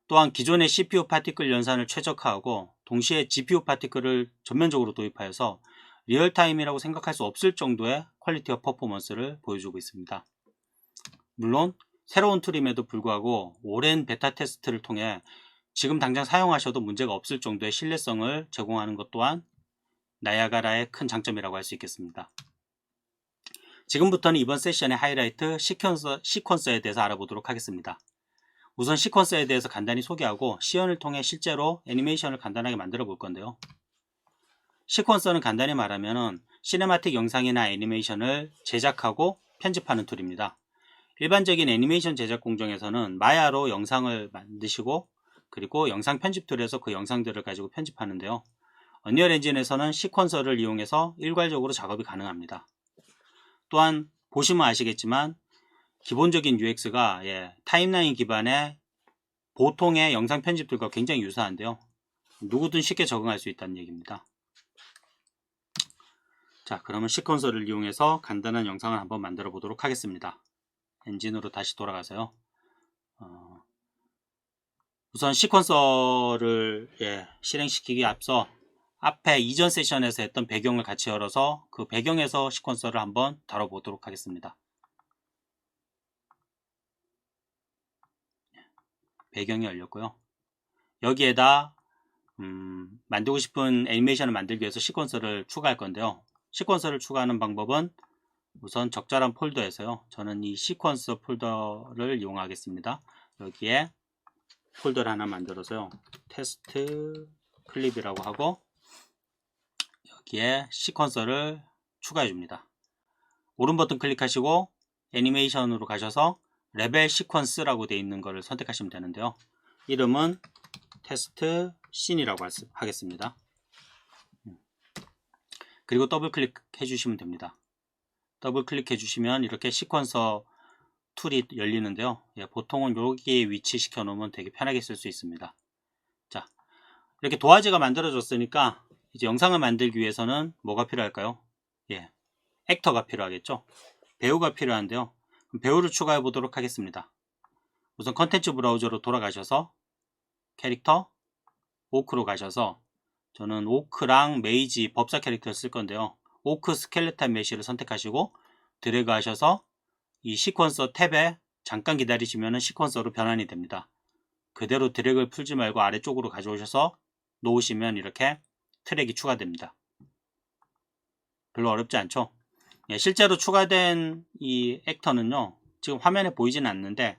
또한 기존의 CPU 파티클 연산을 최적화하고 동시에 GPU 파티클을 전면적으로 도입하여서 리얼타임이라고 생각할 수 없을 정도의 퀄리티와 퍼포먼스를 보여주고 있습니다. 물론 새로운 툴임에도 불구하고 오랜 베타 테스트를 통해 지금 당장 사용하셔도 문제가 없을 정도의 신뢰성을 제공하는 것 또한 나야가라의 큰 장점이라고 할 수 있겠습니다. 지금부터는 이번 세션의 하이라이트 시퀀서에 대해서 알아보도록 하겠습니다. 우선 시퀀서에 대해서 간단히 소개하고 시연을 통해 실제로 애니메이션을 간단하게 만들어 볼 건데요. 시퀀서는 간단히 말하면 시네마틱 영상이나 애니메이션을 제작하고 편집하는 툴입니다. 일반적인 애니메이션 제작 공정에서는 마야로 영상을 만드시고 그리고 영상 편집 툴에서 그 영상들을 가지고 편집하는데요. 언리얼 엔진에서는 시퀀서를 이용해서 일괄적으로 작업이 가능합니다. 또한 보시면 아시겠지만 기본적인 UX가 타임라인 기반의 보통의 영상 편집들과 굉장히 유사한데요. 누구든 쉽게 적응할 수 있다는 얘기입니다. 자, 그러면 시퀀서를 이용해서 간단한 영상을 한번 만들어 보도록 하겠습니다. 엔진으로 다시 돌아가서요. 우선 시퀀서를 실행시키기 앞서 앞에 이전 세션에서 했던 배경을 같이 열어서 그 배경에서 시퀀서를 한번 다뤄보도록 하겠습니다. 배경이 열렸고요. 여기에다 만들고 싶은 애니메이션을 만들기 위해서 시퀀서를 추가할 건데요. 시퀀서를 추가하는 방법은 우선 적절한 폴더에서요. 저는 이 시퀀서 폴더를 이용하겠습니다. 여기에 폴더를 하나 만들어서요. 테스트 클립이라고 하고 여기에 시퀀서를 추가해 줍니다. 오른 버튼 클릭하시고 애니메이션으로 가셔서 레벨 시퀀스라고 되어 있는 것을 선택하시면 되는데요. 이름은 테스트 씬이라고 하겠습니다. 그리고 더블 클릭해 주시면 됩니다. 더블 클릭해 주시면 이렇게 시퀀서 툴이 열리는데요. 보통은 여기에 위치시켜 놓으면 되게 편하게 쓸 수 있습니다. 자, 이렇게 도화지가 만들어졌으니까 이제 영상을 만들기 위해서는 뭐가 필요할까요? 액터가 필요하겠죠. 배우가 필요한데요. 그럼 배우를 추가해 보도록 하겠습니다. 우선 컨텐츠 브라우저로 돌아가셔서 캐릭터 오크로 가셔서 저는 오크랑 메이지 법사 캐릭터를 쓸 건데요. 오크 스켈레탄 메시를 선택하시고 드래그 하셔서 이 시퀀서 탭에 잠깐 기다리시면 시퀀서로 변환이 됩니다. 그대로 드래그를 풀지 말고 아래쪽으로 가져오셔서 놓으시면 이렇게 트랙이 추가됩니다. 별로 어렵지 않죠? 실제로 추가된 이 액터는요, 지금 화면에 보이지는 않는데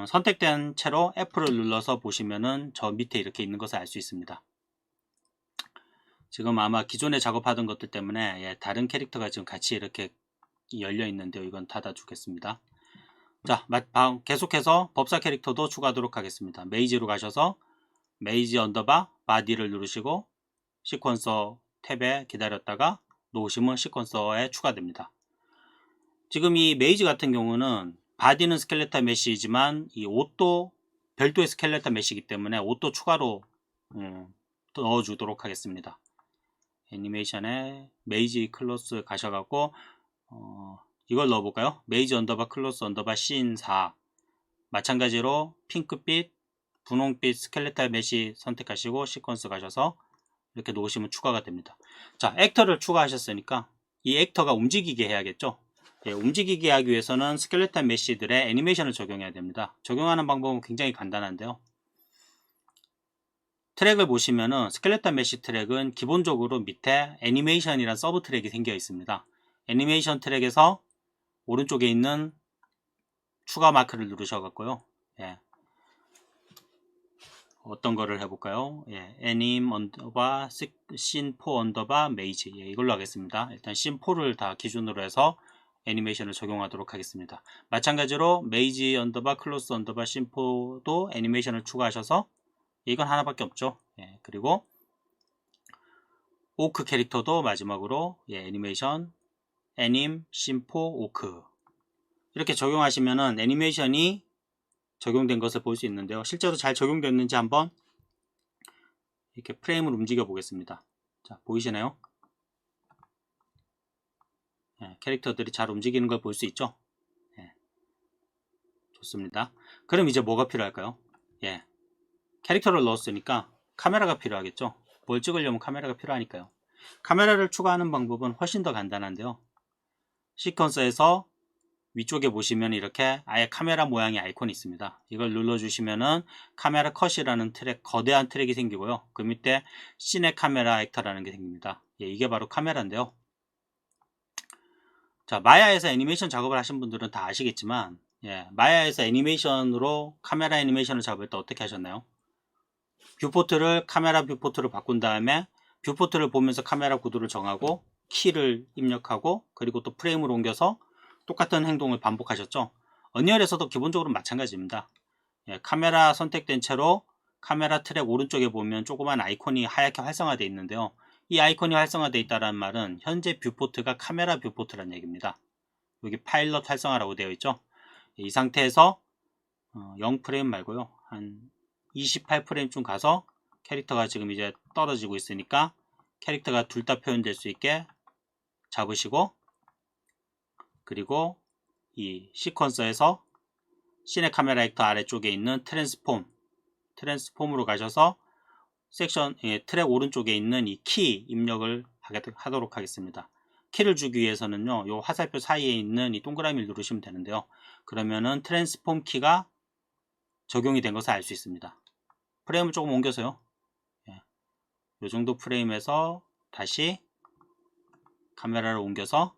선택된 채로 F를 눌러서 보시면은 저 밑에 이렇게 있는 것을 알 수 있습니다. 지금 아마 기존에 작업하던 것들 때문에 다른 캐릭터가 지금 같이 이렇게 열려 있는데요. 이건 닫아 주겠습니다. 자, 계속해서 법사 캐릭터도 추가하도록 하겠습니다. 메이지로 가셔서 메이지 언더바 바디를 누르시고 시퀀서 탭에 기다렸다가 놓으시면 시퀀서에 추가됩니다. 지금 이 메이지 같은 경우는 바디는 스켈레탄 메시지만 이 옷도 별도의 스켈레탄 메시이기 때문에 옷도 추가로 넣어주도록 하겠습니다. 애니메이션에 메이지 클로스 가셔갖고 이걸 넣어볼까요? 메이지 언더바 클로스 언더바 씬 4 마찬가지로 핑크빛, 분홍빛 스켈레탈 메시 선택하시고 시퀀스 가셔서 이렇게 놓으시면 추가가 됩니다. 자, 액터를 추가하셨으니까 이 액터가 움직이게 해야겠죠? 움직이게 하기 위해서는 스켈레탄 메시들의 애니메이션을 적용해야 됩니다. 적용하는 방법은 굉장히 간단한데요. 트랙을 보시면은 스켈레탄 메시 트랙은 기본적으로 밑에 애니메이션이란 서브 트랙이 생겨 있습니다. 애니메이션 트랙에서 오른쪽에 있는 추가 마크를 누르셔갖고요. 어떤 거를 해볼까요? 애님 언더바 씬4 언더바 메이지 이걸로 하겠습니다. 일단 씬4를 다 기준으로 해서 애니메이션을 적용하도록 하겠습니다. 마찬가지로 메이지 언더바 클로스 언더바 씬4도 애니메이션을 추가하셔서 이건 하나밖에 없죠. 그리고 오크 캐릭터도 마지막으로 애니메이션 애님 씬4 오크 이렇게 적용하시면은 애니메이션이 적용된 것을 볼 수 있는데요. 실제로 잘 적용됐는지 한번 이렇게 프레임을 움직여 보겠습니다. 자, 보이시나요? 캐릭터들이 잘 움직이는 걸 볼 수 있죠? 좋습니다. 그럼 이제 뭐가 필요할까요? 캐릭터를 넣었으니까 카메라가 필요하겠죠? 뭘 찍으려면 카메라가 필요하니까요. 카메라를 추가하는 방법은 훨씬 더 간단한데요. 시퀀서에서 위쪽에 보시면 이렇게 아예 카메라 모양의 아이콘이 있습니다. 이걸 눌러주시면은 카메라 컷이라는 트랙, 거대한 트랙이 생기고요. 그 밑에 시네 카메라 액터라는 게 생깁니다. 이게 바로 카메라인데요. 자, 마야에서 애니메이션 작업을 하신 분들은 다 아시겠지만, 마야에서 애니메이션으로 카메라 애니메이션을 잡을 때 어떻게 하셨나요? 뷰포트를 카메라 뷰포트로 바꾼 다음에 뷰포트를 보면서 카메라 구도를 정하고 키를 입력하고 그리고 또 프레임을 옮겨서 똑같은 행동을 반복하셨죠. 언리얼에서도 기본적으로 마찬가지입니다. 카메라 선택된 채로 카메라 트랙 오른쪽에 보면 조그만 아이콘이 하얗게 활성화되어 있는데요. 이 아이콘이 활성화되어 있다는 말은 현재 뷰포트가 카메라 뷰포트라는 얘기입니다. 여기 파일럿 활성화라고 되어 있죠. 이 상태에서 0프레임 말고요. 한 28프레임쯤 가서 캐릭터가 지금 이제 떨어지고 있으니까 캐릭터가 둘 다 표현될 수 있게 잡으시고 그리고 이 시퀀서에서 시네 카메라 액터 아래쪽에 있는 트랜스폼으로 가셔서 섹션 트랙 오른쪽에 있는 이 키 입력을 하도록 하겠습니다. 키를 주기 위해서는요, 요 화살표 사이에 있는 이 동그라미를 누르시면 되는데요. 그러면은 트랜스폼 키가 적용이 된 것을 알 수 있습니다. 프레임을 조금 옮겨서요. 요 정도 프레임에서 다시 카메라를 옮겨서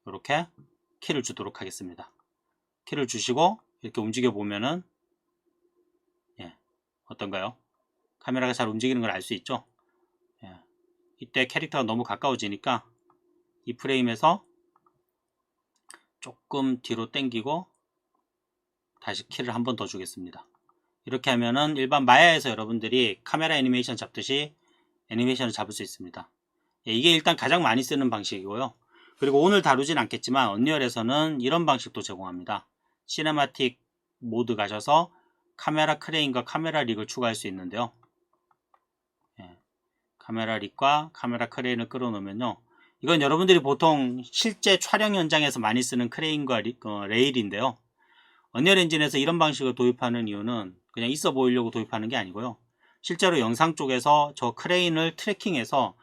이렇게 키를 주도록 하겠습니다. 키를 주시고 이렇게 움직여 보면은 어떤가요? 카메라가 잘 움직이는 걸 알 수 있죠? 때 캐릭터가 너무 가까워지니까 이 프레임에서 조금 뒤로 당기고 다시 키를 한 번 더 주겠습니다. 이렇게 하면은 일반 마야에서 여러분들이 카메라 애니메이션 잡듯이 애니메이션을 잡을 수 있습니다. 이게 일단 가장 많이 쓰는 방식이고요. 그리고 오늘 다루진 않겠지만 언리얼에서는 이런 방식도 제공합니다. 시네마틱 모드 가셔서 카메라 크레인과 카메라 릭을 추가할 수 있는데요. 카메라 릭과 카메라 크레인을 끌어놓으면요. 이건 여러분들이 보통 실제 촬영 현장에서 많이 쓰는 크레인과 레일인데요. 언리얼 엔진에서 이런 방식을 도입하는 이유는 그냥 있어 보이려고 도입하는 게 아니고요. 실제로 영상 쪽에서 저 크레인을 트래킹해서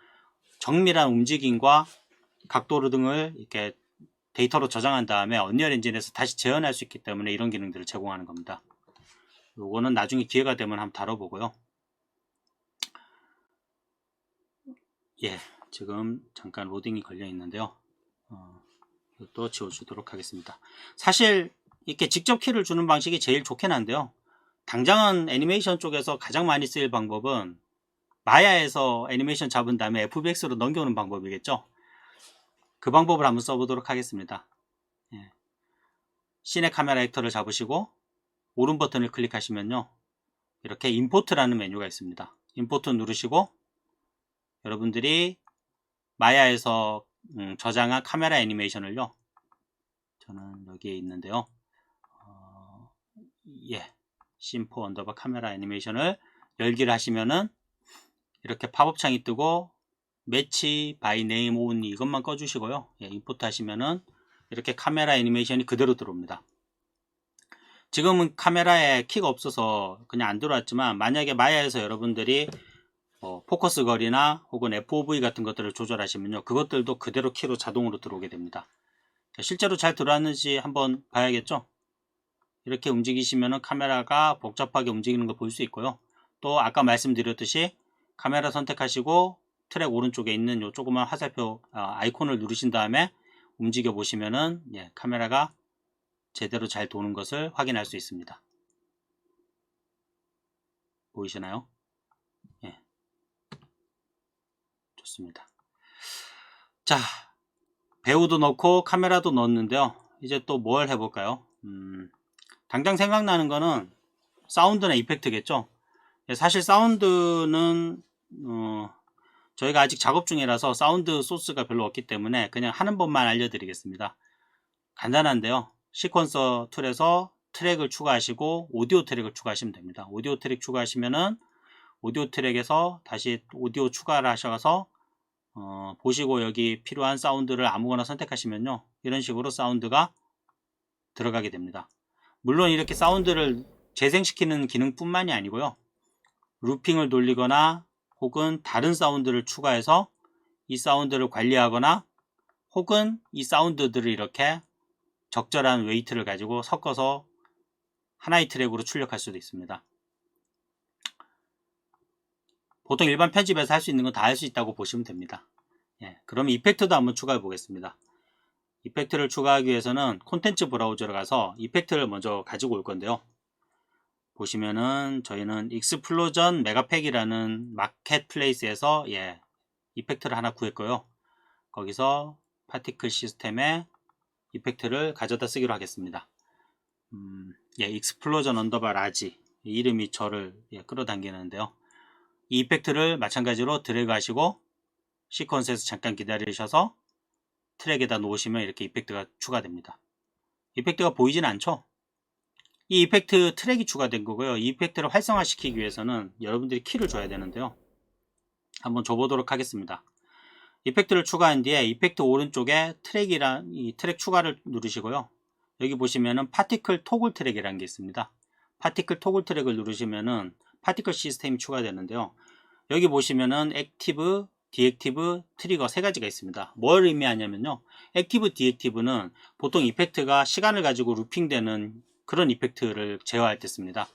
정밀한 움직임과 각도 등을 이렇게 데이터로 저장한 다음에 언리얼 엔진에서 다시 재현할 수 있기 때문에 이런 기능들을 제공하는 겁니다. 요거는 나중에 기회가 되면 한번 다뤄보고요. 예, 지금 잠깐 로딩이 걸려 있는데요. 이것도 지워주도록 하겠습니다. 사실 이렇게 직접 키를 주는 방식이 제일 좋긴 한데요. 당장은 애니메이션 쪽에서 가장 많이 쓰일 방법은 마야에서 애니메이션 잡은 다음에 FBX로 넘겨오는 방법이겠죠. 그 방법을 한번 써보도록 하겠습니다. 시네 카메라 액터를 잡으시고 오른 버튼을 클릭하시면요. 이렇게 임포트라는 메뉴가 있습니다. 임포트 누르시고 여러분들이 마야에서 저장한 카메라 애니메이션을요. 저는 여기에 있는데요. 심포 언더바 카메라 애니메이션을 열기를 하시면은 이렇게 팝업 창이 뜨고 매치 바이 네임 온 이것만 꺼주시고요. 임포트 하시면은 이렇게 카메라 애니메이션이 그대로 들어옵니다. 지금은 카메라에 키가 없어서 그냥 안 들어왔지만 만약에 마야에서 여러분들이 포커스 거리나 혹은 FOV 같은 것들을 조절하시면요. 그것들도 그대로 키로 자동으로 들어오게 됩니다. 실제로 잘 들어왔는지 한번 봐야겠죠. 이렇게 움직이시면은 카메라가 복잡하게 움직이는 걸 볼 수 있고요. 또 아까 말씀드렸듯이 카메라 선택하시고 트랙 오른쪽에 있는 요 조그만 화살표 아이콘을 누르신 다음에 움직여 보시면은 카메라가 제대로 잘 도는 것을 확인할 수 있습니다. 보이시나요? 좋습니다. 자, 배우도 넣고 카메라도 넣었는데요. 이제 또 뭘 해볼까요? 당장 생각나는 거는 사운드나 이펙트겠죠. 사실 사운드는 저희가 아직 작업 중이라서 사운드 소스가 별로 없기 때문에 그냥 하는 법만 알려드리겠습니다. 간단한데요. 시퀀서 툴에서 트랙을 추가하시고 오디오 트랙을 추가하시면 됩니다. 오디오 트랙 추가하시면은 오디오 트랙에서 다시 오디오 추가를 하셔서 보시고 여기 필요한 사운드를 아무거나 선택하시면요. 이런 식으로 사운드가 들어가게 됩니다. 물론 이렇게 사운드를 재생시키는 기능뿐만이 아니고요. 루핑을 돌리거나 혹은 다른 사운드를 추가해서 이 사운드를 관리하거나 혹은 이 사운드들을 이렇게 적절한 웨이트를 가지고 섞어서 하나의 트랙으로 출력할 수도 있습니다. 보통 일반 편집에서 할 수 있는 건 다 할 수 있다고 보시면 됩니다. 그럼 이펙트도 한번 추가해 보겠습니다. 이펙트를 추가하기 위해서는 콘텐츠 브라우저로 가서 이펙트를 먼저 가지고 올 건데요. 보시면은 저희는 익스플로전 메가팩이라는 마켓플레이스에서 이펙트를 하나 구했고요. 거기서 파티클 시스템에 이펙트를 가져다 쓰기로 하겠습니다. 익스플로전 언더바 라지 이름이 저를 끌어당기는데요. 이 이펙트를 마찬가지로 드래그 하시고 시퀀스에서 잠깐 기다리셔서 트랙에다 놓으시면 이렇게 이펙트가 추가됩니다. 이펙트가 보이진 않죠? 이 이펙트 트랙이 추가된 거고요. 이 이펙트를 활성화시키기 위해서는 여러분들이 키를 줘야 되는데요. 한번 줘보도록 하겠습니다. 이펙트를 추가한 뒤에 이펙트 오른쪽에 트랙이란 이 트랙 추가를 누르시고요. 여기 보시면은 파티클 토글 트랙이라는 게 있습니다. 파티클 토글 트랙을 누르시면은 파티클 시스템이 추가되는데요. 여기 보시면은 액티브, 디액티브, 트리거 세 가지가 있습니다. 뭘 의미하냐면요. 액티브, 디액티브는 보통 이펙트가 시간을 가지고 루핑되는 그런 이펙트를 제어할 때 씁니다.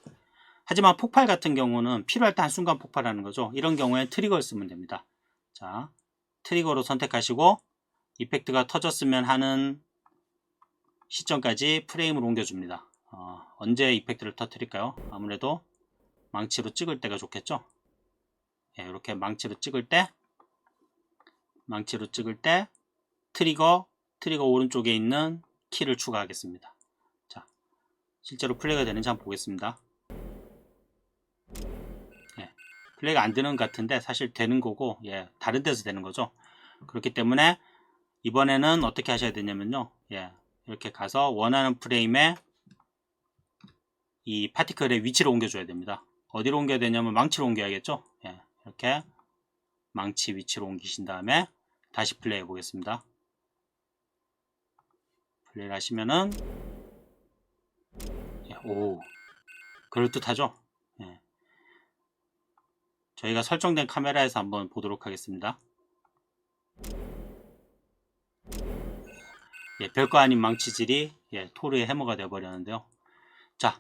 하지만 폭발 같은 경우는 필요할 때 한순간 폭발하는 거죠. 이런 경우엔 트리거를 쓰면 됩니다. 자, 트리거로 선택하시고 이펙트가 터졌으면 하는 시점까지 프레임을 옮겨줍니다. 언제 이펙트를 터뜨릴까요? 아무래도 망치로 찍을 때가 좋겠죠. 이렇게 망치로 찍을 때 망치로 찍을 때 트리거 오른쪽에 있는 키를 추가하겠습니다. 자, 실제로 플레이가 되는지 한번 보겠습니다. 예, 플레이가 안 되는 것 같은데 사실 되는 거고, 예, 다른 데서 되는 거죠. 그렇기 때문에 이번에는 어떻게 하셔야 되냐면요, 예, 이렇게 가서 원하는 프레임에 이 파티클의 위치를 옮겨줘야 됩니다. 어디로 옮겨야 되냐면 망치로 옮겨야겠죠. 예, 이렇게 망치 위치로 옮기신 다음에 다시 플레이 해 보겠습니다. 플레이를 하시면은, 예, 오, 그럴듯하죠. 예, 저희가 설정된 카메라에서 한번 보도록 하겠습니다. 예, 별거 아닌 망치질이, 예, 토르의 해머가 되어버렸는데요. 자,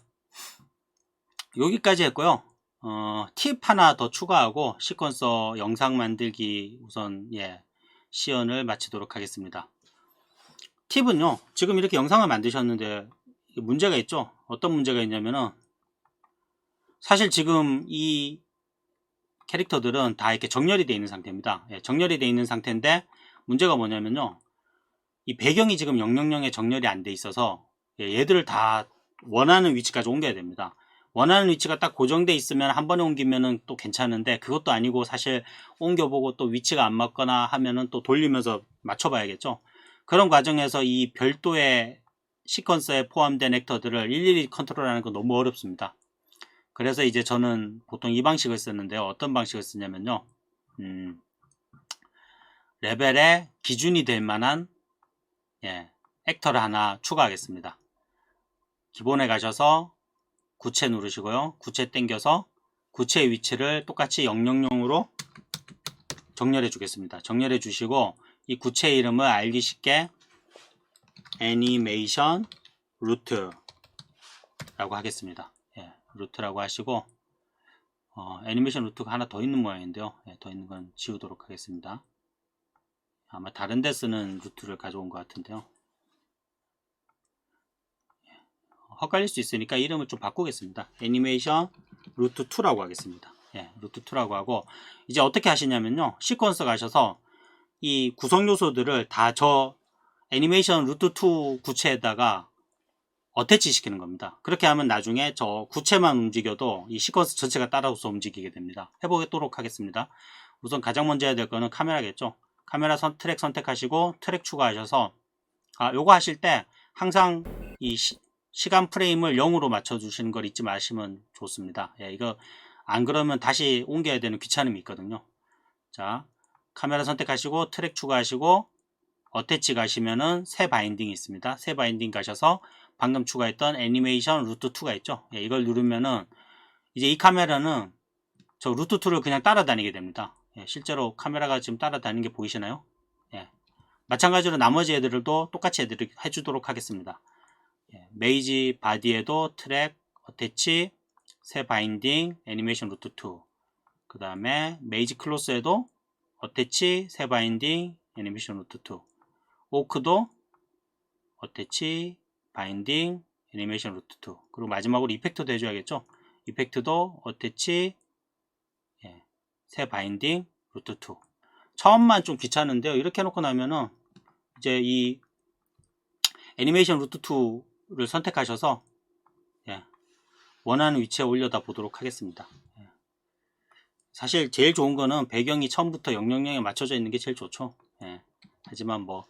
여기까지 했고요. 팁 하나 더 추가하고 시퀀서 영상 만들기 우선, 예, 시연을 마치도록 하겠습니다. 팁은요, 지금 이렇게 영상을 만드셨는데 문제가 있죠. 어떤 문제가 있냐면은, 사실 지금 이 캐릭터들은 다 이렇게 정렬이 되어 있는 상태입니다. 예, 정렬이 되어 있는 상태인데 문제가 뭐냐면요, 이 배경이 지금 000에 정렬이 안 돼 있어서, 예, 얘들을 다 원하는 위치까지 옮겨야 됩니다. 원하는 위치가 딱 고정돼 있으면 한 번에 옮기면은 또 괜찮은데, 그것도 아니고 사실 옮겨보고 또 위치가 안 맞거나 하면은 또 돌리면서 맞춰봐야겠죠. 그런 과정에서 이 별도의 시퀀서에 포함된 액터들을 일일이 컨트롤하는 건 너무 어렵습니다. 그래서 이제 저는 보통 이 방식을 쓰는데요. 어떤 방식을 쓰냐면요, 레벨의 기준이 될 만한, 예, 액터를 하나 추가하겠습니다. 기본에 가셔서 구체 누르시고요, 구체 땡겨서 구체의 위치를 똑같이 000으로 정렬해 주겠습니다. 정렬해 주시고 이 구체 이름을 알기 쉽게 애니메이션 루트라고 하겠습니다. 예, 루트라고 하시고, 애니메이션 루트가 하나 더 있는 모양인데요. 예, 더 있는 건 지우도록 하겠습니다. 아마 다른 데 쓰는 루트를 가져온 것 같은데요. 헛갈릴 수 있으니까 이름을 좀 바꾸겠습니다. 애니메이션 루트 2라고 하겠습니다. 예, 루트 2라고 하고, 이제 어떻게 하시냐면요, 시퀀서 가셔서 이 구성 요소들을 다 저 애니메이션 루트 2 구체에다가 어태치 시키는 겁니다. 그렇게 하면 나중에 저 구체만 움직여도 이 시퀀스 전체가 따라서 움직이게 됩니다. 해보도록 하겠습니다. 우선 가장 먼저 해야 될 거는 카메라겠죠. 카메라 트랙 선택하시고 트랙 추가하셔서, 요거 하실 때 항상 이 시간 프레임을 0으로 맞춰 주시는 걸 잊지 마시면 좋습니다. 예, 이거 안 그러면 다시 옮겨야 되는 귀찮음이 있거든요. 자, 카메라 선택하시고 트랙 추가하시고 어태치 가시면은 새 바인딩이 있습니다. 새 바인딩 가셔서 방금 추가했던 애니메이션 루트 2가 있죠. 예, 이걸 누르면은 이제 이 카메라는 저 루트 2를 그냥 따라다니게 됩니다. 예, 실제로 카메라가 지금 따라다니는 게 보이시나요? 예, 마찬가지로 나머지 애들도 똑같이 해주도록 하겠습니다. 예, 메이지 바디에도 트랙, 어태치, 새 바인딩, 애니메이션 루트 2, 그 다음에 메이지 클로스에도 어태치, 새 바인딩, 애니메이션 루트 2, 오크도 어태치, 바인딩, 애니메이션 루트 2, 그리고 마지막으로 이펙트도 해줘야겠죠. 이펙트도 어태치, 예, 새 바인딩, 루트 2. 처음만 좀 귀찮은데요. 이렇게 해놓고 나면은 이제 이 애니메이션 루트 2를 선택하셔서, 예, 원하는 위치에 올려다 보도록 하겠습니다. 예. 사실 제일 좋은 거는 배경이 처음부터 000에 맞춰져 있는 게 제일 좋죠. 예. 하지만 뭐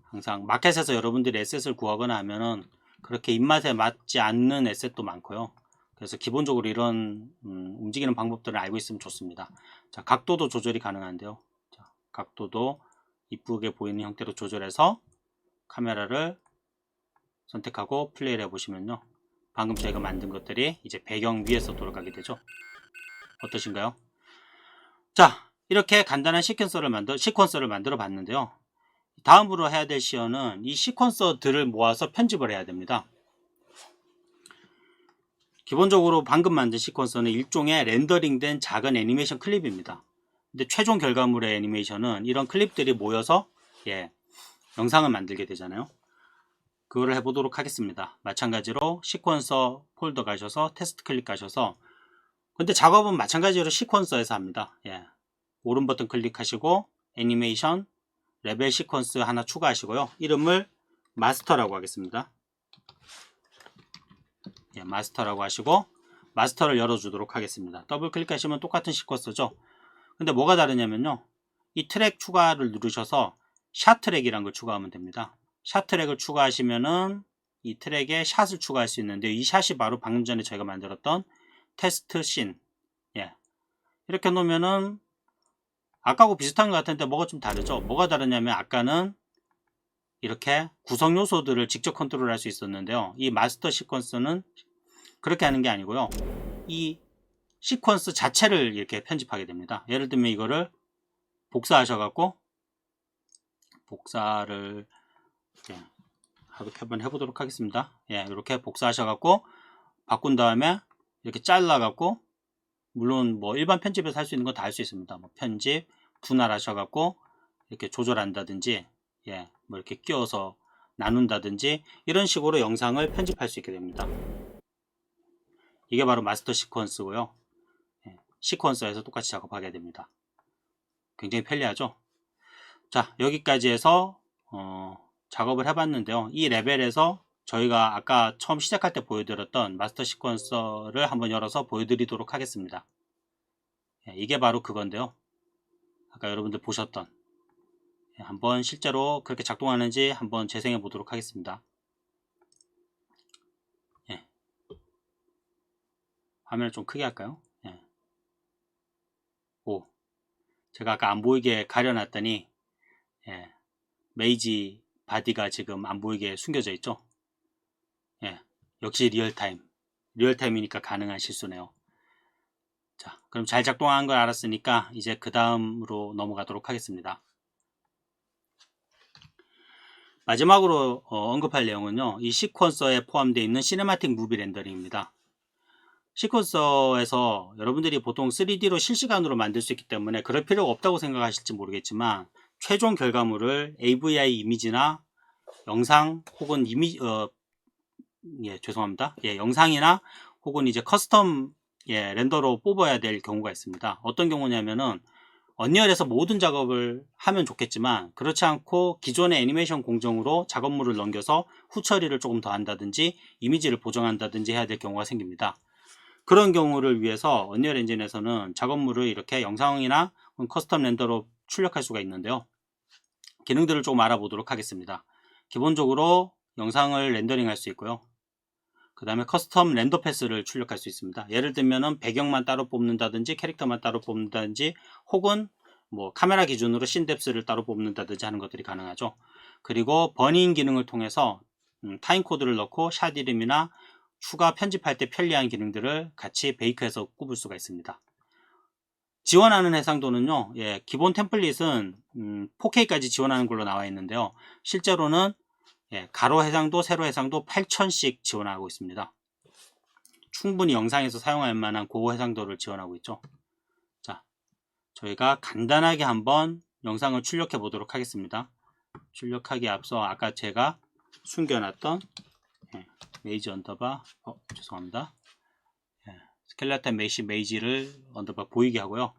항상 마켓에서 여러분들이 에셋을 구하거나 하면은 그렇게 입맛에 맞지 않는 에셋도 많고요. 그래서 기본적으로 이런 움직이는 방법들을 알고 있으면 좋습니다. 자, 각도도 조절이 가능한데요. 자, 각도도 이쁘게 보이는 형태로 조절해서 카메라를 선택하고 플레이를 해보시면요, 방금 저희가 만든 것들이 이제 배경 위에서 돌아가게 되죠. 어떠신가요? 자, 이렇게 간단한 시퀀서를 만들어 봤는데요. 다음으로 해야 될 시연은 이 시퀀서들을 모아서 편집을 해야 됩니다. 기본적으로 방금 만든 시퀀서는 일종의 렌더링된 작은 애니메이션 클립입니다. 근데 최종 결과물의 애니메이션은 이런 클립들이 모여서, 예, 영상을 만들게 되잖아요. 그거를 해보도록 하겠습니다. 마찬가지로 시퀀서 폴더 가셔서 테스트 클릭 가셔서, 근데 작업은 마찬가지로 시퀀서에서 합니다. 예, 오른 버튼 클릭하시고 애니메이션 레벨 시퀀스 하나 추가하시고요. 이름을 마스터라고 하겠습니다. 예, 마스터라고 하시고 마스터를 열어주도록 하겠습니다. 더블 클릭하시면 똑같은 시퀀스죠. 근데 뭐가 다르냐면요. 이 트랙 추가를 누르셔서 샷 트랙이란 걸 추가하면 됩니다. 샷 트랙을 추가하시면은 이 트랙에 샷을 추가할 수 있는데 이 샷이 바로 방금 전에 저희가 만들었던 테스트 씬. 예. 이렇게 놓으면은 아까하고 비슷한 것 같은데 뭐가 좀 다르죠? 뭐가 다르냐면 아까는 이렇게 구성 요소들을 직접 컨트롤할 수 있었는데요. 이 마스터 시퀀스는 그렇게 하는 게 아니고요. 이 시퀀스 자체를 이렇게 편집하게 됩니다. 예를 들면 이거를 복사하셔갖고 복사를 한번 해보도록 하겠습니다. 예, 이렇게 복사하셔갖고 바꾼 다음에 이렇게 잘라갖고 물론 뭐 일반 편집에서 할 수 있는 건 다 할 수 있습니다. 뭐 편집 분할하셔갖고 이렇게 조절한다든지 예, 뭐 이렇게 끼워서 나눈다든지 이런 식으로 영상을 편집할 수 있게 됩니다. 이게 바로 마스터 시퀀스고요. 예, 시퀀서에서 똑같이 작업하게 됩니다. 굉장히 편리하죠? 자, 여기까지 해서 작업을 해봤는데요. 이 레벨에서 저희가 아까 처음 시작할 때 보여드렸던 마스터 시퀀서를 한번 열어서 보여드리도록 하겠습니다. 예, 이게 바로 그건데요. 아까 여러분들 보셨던 예, 한번 실제로 그렇게 작동하는지 한번 재생해 보도록 하겠습니다. 예. 화면을 좀 크게 할까요? 예. 오, 제가 아까 안 보이게 가려놨더니 예, 메이지 바디가 지금 안 보이게 숨겨져 있죠. 예, 역시 리얼타임이니까 가능한 실수네요. 자, 그럼 잘 작동한 걸 알았으니까 이제 그 다음으로 넘어가도록 하겠습니다. 마지막으로 언급할 내용은요, 이 시퀀서에 포함되어 있는 시네마틱 무비 렌더링입니다. 시퀀서에서 여러분들이 보통 3D로 실시간으로 만들 수 있기 때문에 그럴 필요가 없다고 생각하실지 모르겠지만 최종 결과물을 AVI 이미지나 영상 혹은 영상이나 혹은 이제 커스텀 렌더로 뽑아야 될 경우가 있습니다. 어떤 경우냐면은 언리얼에서 모든 작업을 하면 좋겠지만 그렇지 않고 기존의 애니메이션 공정으로 작업물을 넘겨서 후처리를 조금 더 한다든지 이미지를 보정한다든지 해야 될 경우가 생깁니다. 그런 경우를 위해서 언리얼 엔진에서는 작업물을 이렇게 영상이나 커스텀 렌더로 출력할 수가 있는데요. 기능들을 조금 알아보도록 하겠습니다. 기본적으로 영상을 렌더링 할 수 있고요. 그 다음에 커스텀 렌더 패스를 출력할 수 있습니다. 예를 들면은 배경만 따로 뽑는다든지 캐릭터만 따로 뽑는다든지 혹은 뭐 카메라 기준으로 씬뎁스를 따로 뽑는다든지 하는 것들이 가능하죠. 그리고 버닝 기능을 통해서 타임 코드를 넣고 샷 이름이나 추가 편집할 때 편리한 기능들을 같이 베이크해서 꼽을 수가 있습니다. 지원하는 해상도는요, 예, 기본 템플릿은 4K까지 지원하는 걸로 나와 있는데요. 실제로는 예, 가로 해상도, 세로 해상도 8000씩 지원하고 있습니다. 충분히 영상에서 사용할 만한 고해 해상도를 지원하고 있죠. 자, 저희가 간단하게 한번 영상을 출력해 보도록 하겠습니다. 출력하기에 앞서 아까 제가 숨겨놨던 예, 메이지 언더바 죄송합니다. 예, 스켈레톤 메시 메이지를 언더바 보이게 하고요.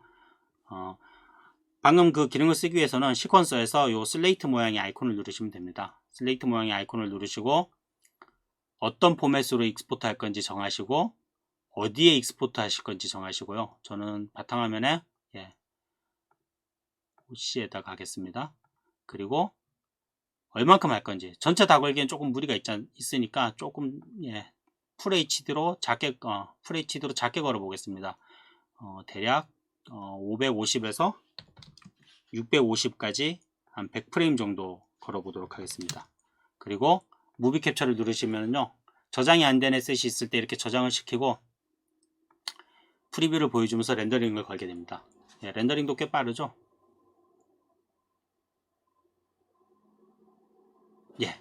방금 그 기능을 쓰기 위해서는 시퀀서에서 요 슬레이트 모양의 아이콘을 누르시면 됩니다. 슬레이트 모양의 아이콘을 누르시고 어떤 포맷으로 익스포트 할 건지 정하시고 어디에 익스포트 하실 건지 정하시고요. 저는 바탕화면에 OC에다가 하겠습니다. 그리고 얼만큼 할 건지 전체 다 걸기엔 조금 무리가 있으니까 조금 FHD로 작게 걸어 보겠습니다. 대략 550에서 650까지 한 100프레임 정도 걸어 보도록 하겠습니다. 그리고 무비 캡처를 누르시면요, 저장이 안 된 에셋이 있을 때 이렇게 저장을 시키고 프리뷰를 보여주면서 렌더링을 걸게 됩니다. 예, 렌더링도 꽤 빠르죠. 예,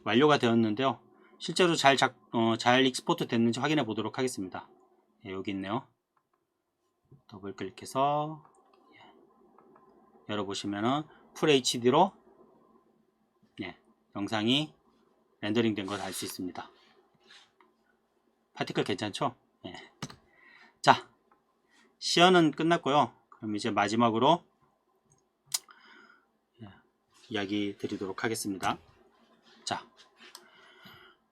완료가 되었는데요. 실제로 잘 익스포트 됐는지 확인해 보도록 하겠습니다. 예, 여기 있네요. 더블 클릭해서 열어보시면은 FHD로 영상이 렌더링 된 걸 알 수 있습니다. 파티클 괜찮죠? 예. 자, 시연은 끝났고요. 그럼 이제 마지막으로 이야기 드리도록 하겠습니다. 자,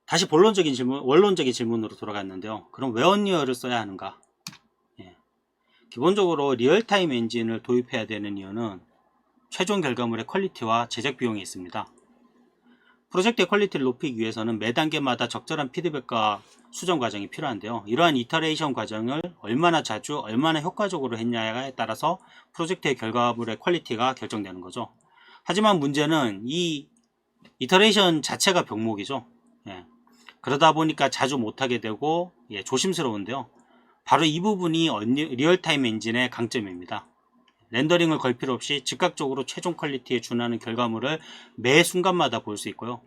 다시 원론적인 질문으로 돌아갔는데요. 그럼 왜 언리얼을 써야 하는가? 기본적으로 리얼타임 엔진을 도입해야 되는 이유는 최종 결과물의 퀄리티와 제작 비용이 있습니다. 프로젝트의 퀄리티를 높이기 위해서는 매 단계마다 적절한 피드백과 수정 과정이 필요한데요. 이러한 이터레이션 과정을 얼마나 자주 얼마나 효과적으로 했냐에 따라서 프로젝트의 결과물의 퀄리티가 결정되는 거죠. 하지만 문제는 이 이터레이션 자체가 병목이죠. 그러다 보니까 자주 못하게 되고 조심스러운데요. 바로 이 부분이 리얼타임 엔진의 강점입니다. 렌더링을 걸 필요 없이 즉각적으로 최종 퀄리티에 준하는 결과물을 매 순간마다 볼 수 있고요.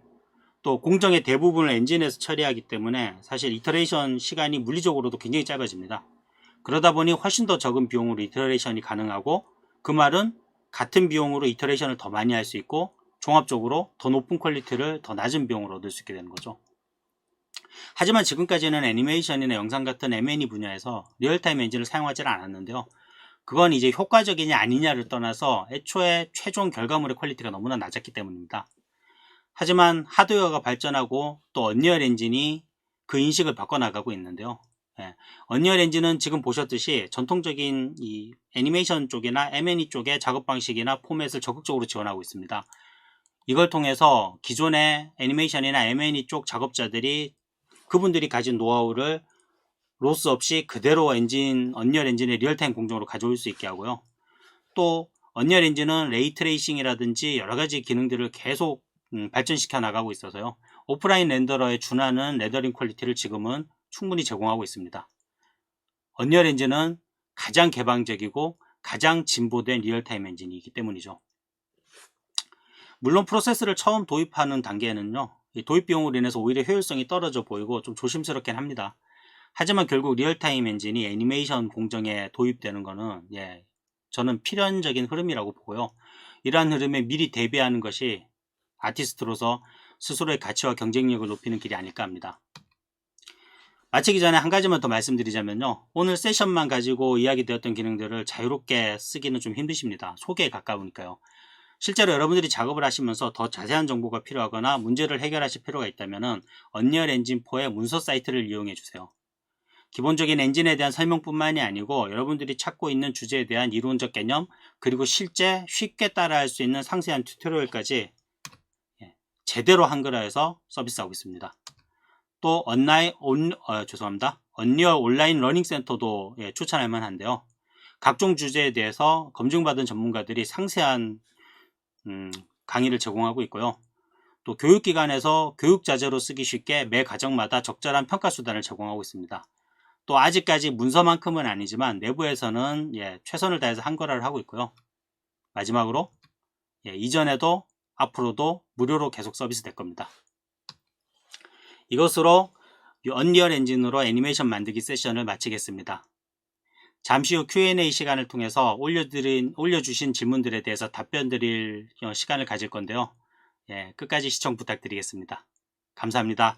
또 공정의 대부분을 엔진에서 처리하기 때문에 사실 이터레이션 시간이 물리적으로도 굉장히 짧아집니다. 그러다 보니 훨씬 더 적은 비용으로 이터레이션이 가능하고, 그 말은 같은 비용으로 이터레이션을 더 많이 할 수 있고 종합적으로 더 높은 퀄리티를 더 낮은 비용으로 얻을 수 있게 되는 거죠. 하지만 지금까지는 애니메이션이나 영상 같은 M&E 분야에서 리얼타임 엔진을 사용하지 않았는데요. 그건 이제 효과적이냐 아니냐를 떠나서 애초에 최종 결과물의 퀄리티가 너무나 낮았기 때문입니다. 하지만 하드웨어가 발전하고 또 언리얼 엔진이 그 인식을 바꿔나가고 있는데요. 언리얼 엔진은 지금 보셨듯이 전통적인 이 애니메이션 쪽이나 M&E 쪽의 작업 방식이나 포맷을 적극적으로 지원하고 있습니다. 이걸 통해서 기존의 애니메이션이나 M&E 쪽 작업자들이 그분들이 가진 노하우를 로스 없이 그대로 언리얼 엔진의 리얼타임 공정으로 가져올 수 있게 하고요. 또 언리얼 엔진은 레이트레이싱이라든지 여러가지 기능들을 계속 발전시켜 나가고 있어서요. 오프라인 렌더러에 준하는 레더링 퀄리티를 지금은 충분히 제공하고 있습니다. 언리얼 엔진은 가장 개방적이고 가장 진보된 리얼타임 엔진이기 때문이죠. 물론 프로세스를 처음 도입하는 단계에는요, 이 도입 비용으로 인해서 오히려 효율성이 떨어져 보이고 좀 조심스럽긴 합니다. 하지만 결국 리얼타임 엔진이 애니메이션 공정에 도입되는 것은 저는 필연적인 흐름이라고 보고요. 이러한 흐름에 미리 대비하는 것이 아티스트로서 스스로의 가치와 경쟁력을 높이는 길이 아닐까 합니다. 마치기 전에 한 가지만 더 말씀드리자면요. 오늘 세션만 가지고 이야기되었던 기능들을 자유롭게 쓰기는 좀 힘드십니다. 소개에 가까우니까요. 실제로 여러분들이 작업을 하시면서 더 자세한 정보가 필요하거나 문제를 해결하실 필요가 있다면 언리얼 엔진 4의 문서 사이트를 이용해 주세요. 기본적인 엔진에 대한 설명뿐만이 아니고 여러분들이 찾고 있는 주제에 대한 이론적 개념, 그리고 실제 쉽게 따라할 수 있는 상세한 튜토리얼까지 제대로 한글화해서 서비스하고 있습니다. 또 언리얼 온라인 러닝 센터도 추천할 만한데요. 각종 주제에 대해서 검증받은 전문가들이 상세한 강의를 제공하고 있고요. 또 교육기관에서 교육자재로 쓰기 쉽게 매 과정마다 적절한 평가 수단을 제공하고 있습니다. 또 아직까지 문서만큼은 아니지만 내부에서는 최선을 다해서 한글화를 하고 있고요. 마지막으로 이전에도 앞으로도 무료로 계속 서비스 될 겁니다. 이것으로 언리얼 엔진으로 애니메이션 만들기 세션을 마치겠습니다. 잠시 후 Q&A 시간을 통해서 올려주신 질문들에 대해서 답변 드릴 시간을 가질 건데요. 끝까지 시청 부탁드리겠습니다. 감사합니다.